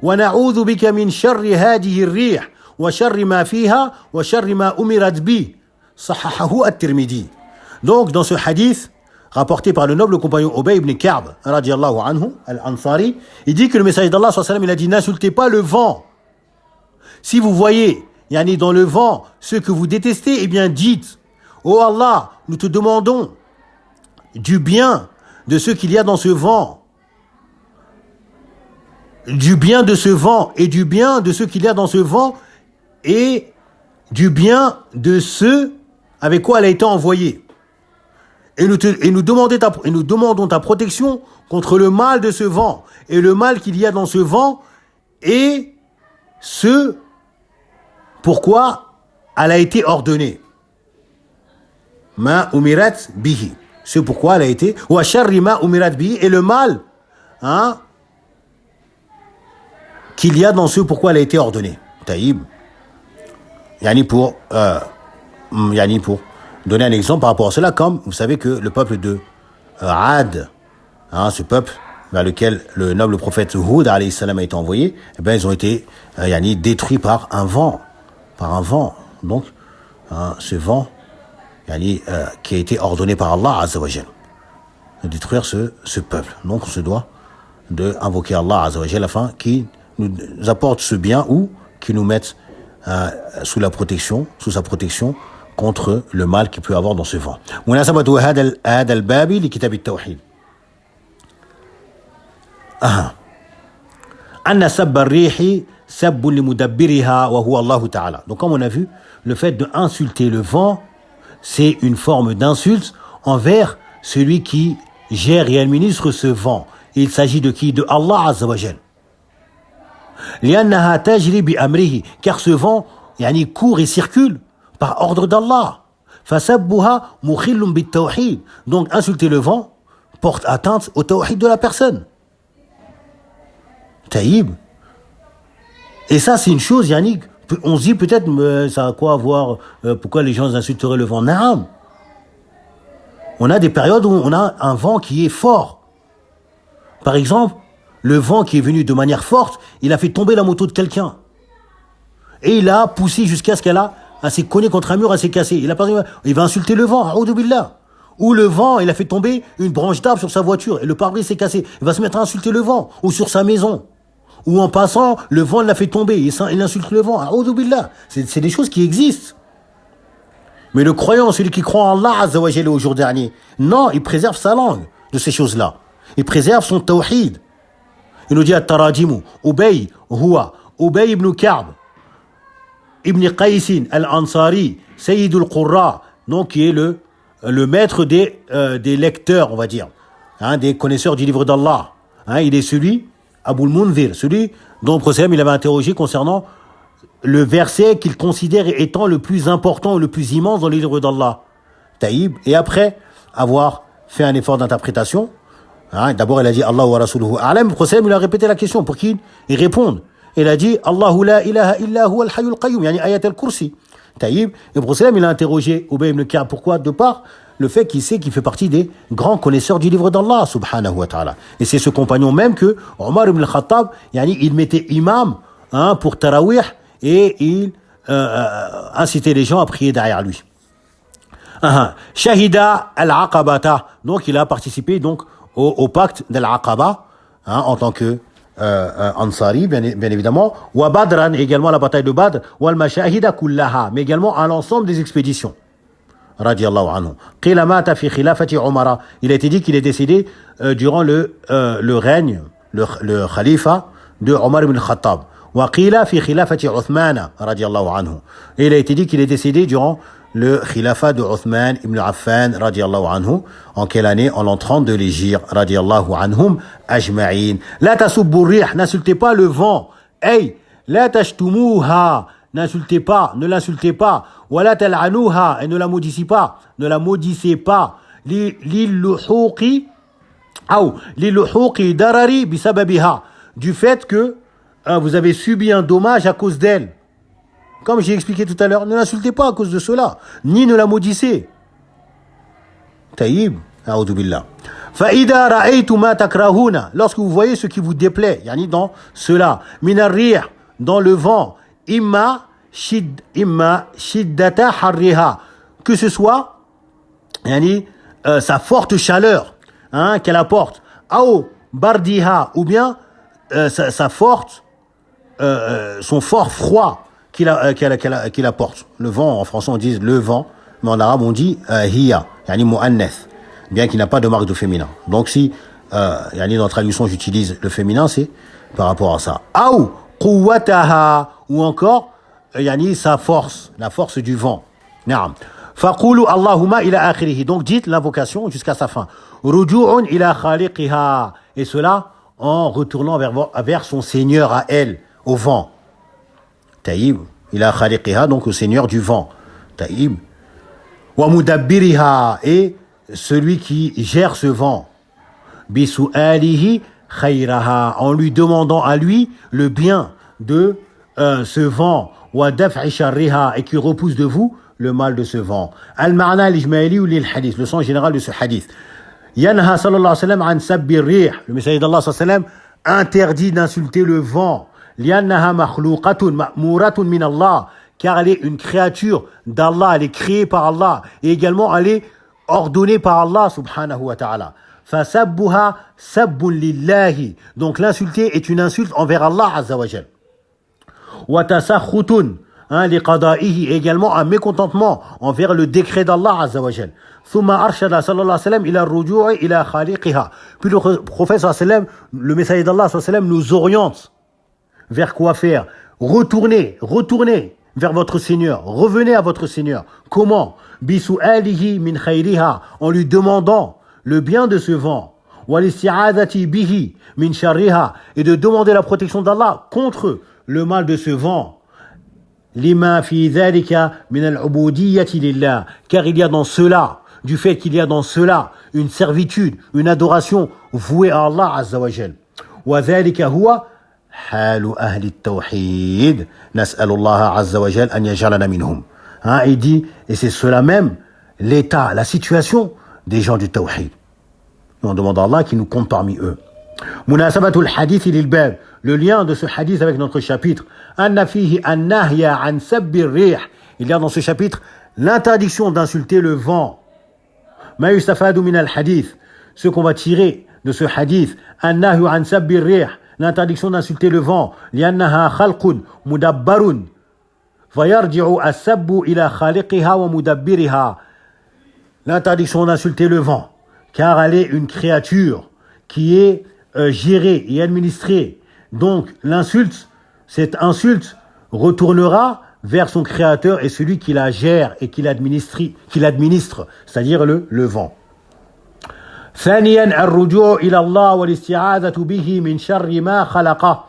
ونعوذ بك من شر هذه الريح وشر ما فيها وشر ما أمرت به صححه الترمذي. Donc dans ce hadith rapporté par le noble compagnon Ubay ibn Ka'b radiyallahu anhu al-Ansari, il dit que le messager d'Allah sallallahu alayhi wa sallam, il a dit n'insultez pas le vent. Si vous voyez yani dans le vent ce que vous détestez, eh bien dites ô Allah, nous te demandons du bien de ce qu'il y a dans ce vent, du bien de ce vent et du bien de ce qu'il y a dans ce vent et du bien de ce avec quoi elle a été envoyée. Et nous demandons ta protection contre le mal de ce vent et le mal qu'il y a dans ce vent et ce pourquoi elle a été ordonnée. Ma umirat bihi. C'est pourquoi elle a été. Wa sharri ma umirat bihi. Et le mal qu'il y a dans ce pourquoi elle a été ordonnée. Taïb. Yani pour donner un exemple par rapport à cela, comme vous savez que le peuple de Ad, ce peuple vers lequel le noble prophète Hud alayhi salam a été envoyé, eh bien ils ont été détruits par un vent. Donc, ce vent qui a été ordonné par Allah Azza wa Jal de détruire ce peuple. Donc on se doit d'invoquer Allah Azza wa Jal afin qu'il nous apporte ce bien ou qu'il nous mette sous sa protection contre le mal qu'il peut avoir dans ce vent. مناسبة هذا الباب لكتاب التوحيد. أن سب الريح سب لمدبرها وهو الله تعالى. Donc comme on a vu, le fait d'insulter le vent, c'est une forme d'insulte envers celui qui gère et administre ce vent. Il s'agit de qui? De Allah Azza wa Jal. لأنها تجري بأمره, car ce vent court et circule par ordre d'Allah. فسبها مخل بالتوحيد. Donc insulter le vent porte atteinte au tawhid de la personne. Taïb. Et ça c'est une chose on se dit peut-être ça a quoi à voir, pourquoi les gens insulteraient le vent. Naam. On a des périodes où on a un vent qui est fort. Par exemple, le vent qui est venu de manière forte, il a fait tomber la moto de quelqu'un. Et il a poussé jusqu'à ce qu'elle s'est cognée contre un mur, elle s'est cassée. Il va insulter le vent, a'oudou billah. Ou le vent, il a fait tomber une branche d'arbre sur sa voiture et le pare-brise s'est cassé. Il va se mettre à insulter le vent. Ou sur sa maison. Ou en passant, le vent l'a fait tomber. Il insulte le vent, a'oudou billah. C'est des choses qui existent. Mais le croyant, celui qui croit en Allah Azza wa Jalla au jour dernier, non, il préserve sa langue de ces choses-là. Il préserve son tawhid. Il nous dit at-Tarajimu, Ubay ibn Ka'b, ibn Qaysin al-Ansari, Sayyid al-Qurra, donc qui est le maître des lecteurs, on va dire, des connaisseurs du livre d'Allah. Il est celui, Abu al-Munzir, celui dont le prophète il avait interrogé concernant le verset qu'il considère étant le plus important, le plus immense dans le livre d'Allah. Taïb. Et après avoir fait un effort d'interprétation, d'abord il a dit Allah wa rasuluhu a'lam, le prophète il a répété la question pour qu'il réponde. Il a dit Allahu la ilaha illa huwa al-hayyul qayyum, yani ayat al-kursi. Taïb. Et le prophète il a interrogé Ubay ibn Ka'b, pourquoi? De par le fait qu'il sait qu'il fait partie des grands connaisseurs du livre d'Allah subhanahu wa ta'ala. Et c'est ce compagnon même que Omar ibn al-Khattab, il mettait imam pour Tarawih et il incitait les gens à prier derrière lui. Shahida al-Aqabata, donc il a participé donc au pacte d'Al-Aqaba en tant que Ansari, bien évidemment, wa Badran, également la bataille de Badr, wal mashahida kullaha, mais également à l'ensemble des expéditions. Radiallahu anhu. Qila mata fi khilafati Umara. Il a été dit qu'il est décédé durant le règne, le khalifa de Omar ibn Khattab. Wa qila fi khilafati Uthman radiallahu anhu. Et il a été dit qu'il est décédé durant le khilafa de Uthman ibn Affan radiallahu anhu. En quelle année? En l'an 30 de l'Hégire radiallahu anhum ajma'in. La tasubbu rih, n'insultez pas le vent. Hey, la tashtumuha, n'insultez pas, ne l'insultez pas. Wala tal'anuha, et ne la maudissez pas, ne la maudissez pas. Lilluhuqi darari bisababiha, du fait que vous avez subi un dommage à cause d'elle. Comme j'ai expliqué tout à l'heure, ne l'insultez pas à cause de cela, ni ne la maudissez. Taïb, a'udhu billah. فإذا رأيتم ما تكرهون, lorsque vous voyez ce qui vous déplaît, yani dans cela, من الريح, dans le vent, إما شدة حرها, que ce soit yani, sa forte chaleur hein, qu'elle apporte, أو بردها, ou bien sa forte son fort froid qu'il apporte. Le vent, en français on dit le vent, mais en arabe on dit hiya, yani mu'annath, bien qu'il n'a pas de marque de féminin. Donc si yani dans la traduction j'utilise le féminin, c'est par rapport à ça. Ou quwwataha, ou encore yani sa force, la force du vent. Naam. Faqulu Allahumma ila akhirih. Donc dites l'invocation jusqu'à sa fin. Ruju'un ila khaliqiha, et cela en retournant vers son Seigneur à elle, au vent. Taïb, ila khaliqiha, donc au Seigneur du vent. Taïb. Wa mudabbiriha, et celui qui gère ce vent. Bisu'alihi khayraha, en lui demandant à lui le bien de ce vent. Wa daf'i sharriha, et qui repousse de vous le mal de ce vent. Al-ma'na al-ijmali ou lil-hadith, le sens général de ce hadith. Yanha sallallahu alayhi wa sallam an sabbi rih, le messager d'Allah sallallahu alayhi wa sallam interdit d'insulter le vent. Liannaha makhluqatun ma'muratun min Allah, car elle est une créature d'Allah, elle est créée par Allah, et également elle est ordonnée par Allah subhanahu wa ta'ala. Fasabbuha sabbun lillahi, donc l'insulter est une insulte envers Allah azza wa jal. Wa tasakhutun liqada'ihi, également un mécontentement envers le décret d'Allah azza wa jal. Thumma arshada sallallahu alayhi wa sallam ila ar-ruju'i ila khaliqiha. Puis le prophète sallallahu alayhi wa sallam, le messager d'Allah sallallahu alayhi wa sallam, nous oriente vers quoi faire. Retournez vers votre Seigneur, revenez à votre Seigneur. Comment? Bisu'alihi min khayriha, en lui demandant le bien de ce vent. Wal-isti'adati bihi min sharriha, et de demander la protection d'Allah contre le mal de ce vent. Lima fi dhalika min al-ubudiyyati lillah, car il y a dans cela, du fait qu'il y a dans cela une servitude, une adoration vouée à Allah azza wa jal. Wa dhalika huwa halu ahli at-tawhid, nas'alullaha azza wa jal an yaj'alana minhum. Il dit, et c'est cela même l'état, la situation des gens du tawhid. On demande à Allah qu'il nous compte parmi eux. Munasabatul hadith lil bab, le lien de ce hadith avec notre chapitre. Anna fihi an-nahya an sabbi ar-rih, il y a dans ce chapitre l'interdiction d'insulter le vent. Ma yustafadu min al-hadith, ce qu'on va tirer de ce hadith. An-nahyu an sabbi ar-rih, l'interdiction d'insulter le vent. Li'annaha khalqun mudabbarun, fayarji'u as-sabbu ila khaliqiha wa mudabbiriha. L'interdiction d'insulter le vent, car elle est une créature qui est gérée et administrée. Donc l'insulte, cette insulte retournera vers son créateur et celui qui la gère et qui l'administre, c'est-à-dire le vent. ثانيا الرجوع إلى الله والاستعاذة به من شر ما خلقه.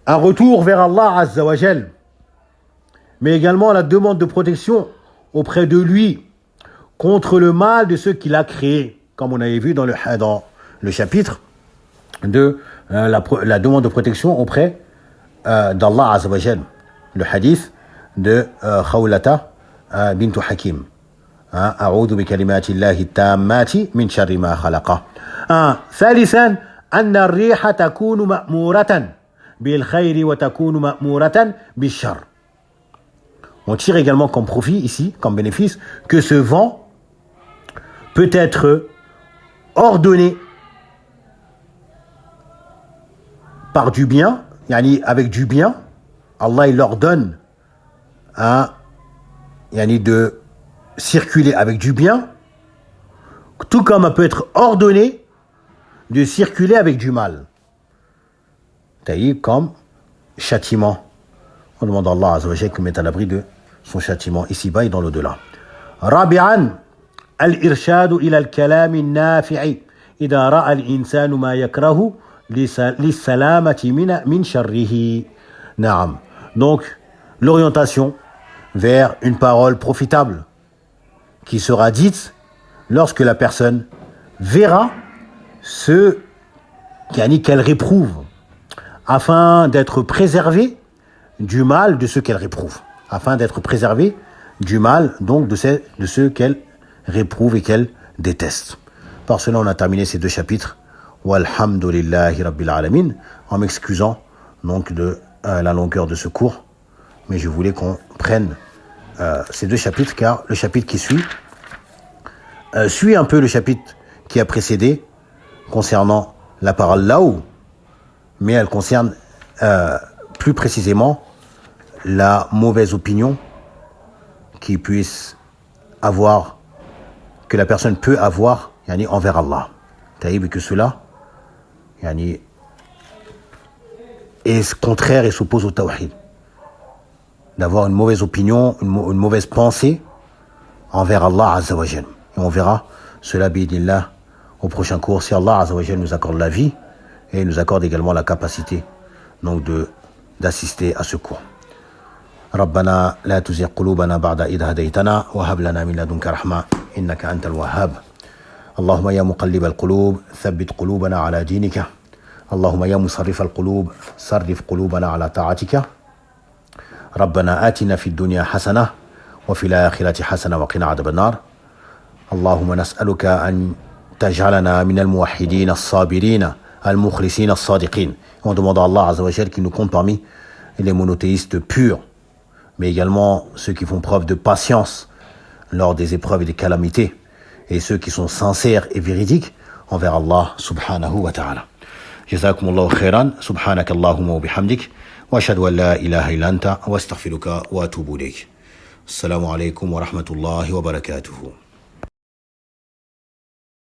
Un retour vers Allah azza wa jal, mais également la demande de protection auprès de lui contre le mal de ceux qu'il a créés, comme on avait vu dans le chapitre de la demande de protection auprès d'Allah azza wa jal, le hadith de Khawlata bint Hakim. أعوذ بكلمات الله التامات من شر ما خلقه. ثالثا أن الريح تكون مأمورة بالخير وتكون مأمورة بالشر. On tire également comme profit ici, comme bénéfice, que ce vent peut être ordonné par du bien, yani avec du bien. Allah il ordonne yani de circuler avec du bien, tout comme elle peut être ordonné de circuler avec du mal. Comme châtiment. On demande à Allah azza wa jalla qu'il mette à l'abri de son châtiment ici-bas et dans l'au-delà. Rabi'an, al-irshadu ila al-kalami nafi'i idha ra'a al-insanu ma yakrahu lis-salamati min sharrihi. Naam. Donc, l'orientation vers une parole profitable qui sera dite lorsque la personne verra ce qu'elle réprouve, afin d'être préservée du mal de ce qu'elle réprouve. Afin d'être préservée du mal, donc de ce qu'elle réprouve et qu'elle déteste. Par cela, on a terminé ces 2 chapitres. Walhamdulillahi Rabbil Alamin, en m'excusant donc de la longueur de ce cours. Mais je voulais qu'on prenne ces 2 chapitres, car le chapitre qui suit un peu le chapitre qui a précédé concernant la parole laou, mais elle concerne plus précisément la mauvaise opinion qui puisse avoir, que la personne peut avoir envers Allah. Taïb, que cela est contraire et s'oppose au tawhid. D'avoir une mauvaise opinion, une mauvaise pensée envers Allah Azza wa Jal. Et on verra cela bi'idnillah au prochain cours, si Allah Azza wa Jal nous accorde la vie et nous accorde également la capacité donc d'assister à ce cours. ربنا لا تزغ قلوبنا بعد إذ هديتنا وهب لنا من لدنك رحمة إنك أنت الوهاب. اللهم يا مقلب القلوب ثبت قلوبنا على دينك. اللهم يا مصرف القلوب صرف قلوبنا على طاعتك. ربنا آتنا في الدنيا حسنة وفي الآخرة حسنة وقنا عذاب النار. اللهم نسألك أن تجعلنا من الموحدين الصابرين المخلصين الصادقين. On demande à Allah Azza wa Jal qu'il nous compte parmi les monothéistes purs, mais également ceux qui font preuve de patience lors des épreuves et des calamités, et ceux qui sont sincères et véridiques envers Allah subhanahu wa ta'ala. Jazakumullahu khairan, subhanaka Allahumma wa bihamdik, wa ashhadu an la ilaha illa anta, wa astaghfiruka wa atubu ilayk. Assalamu alaikum wa rahmatullahi wa barakatuhu.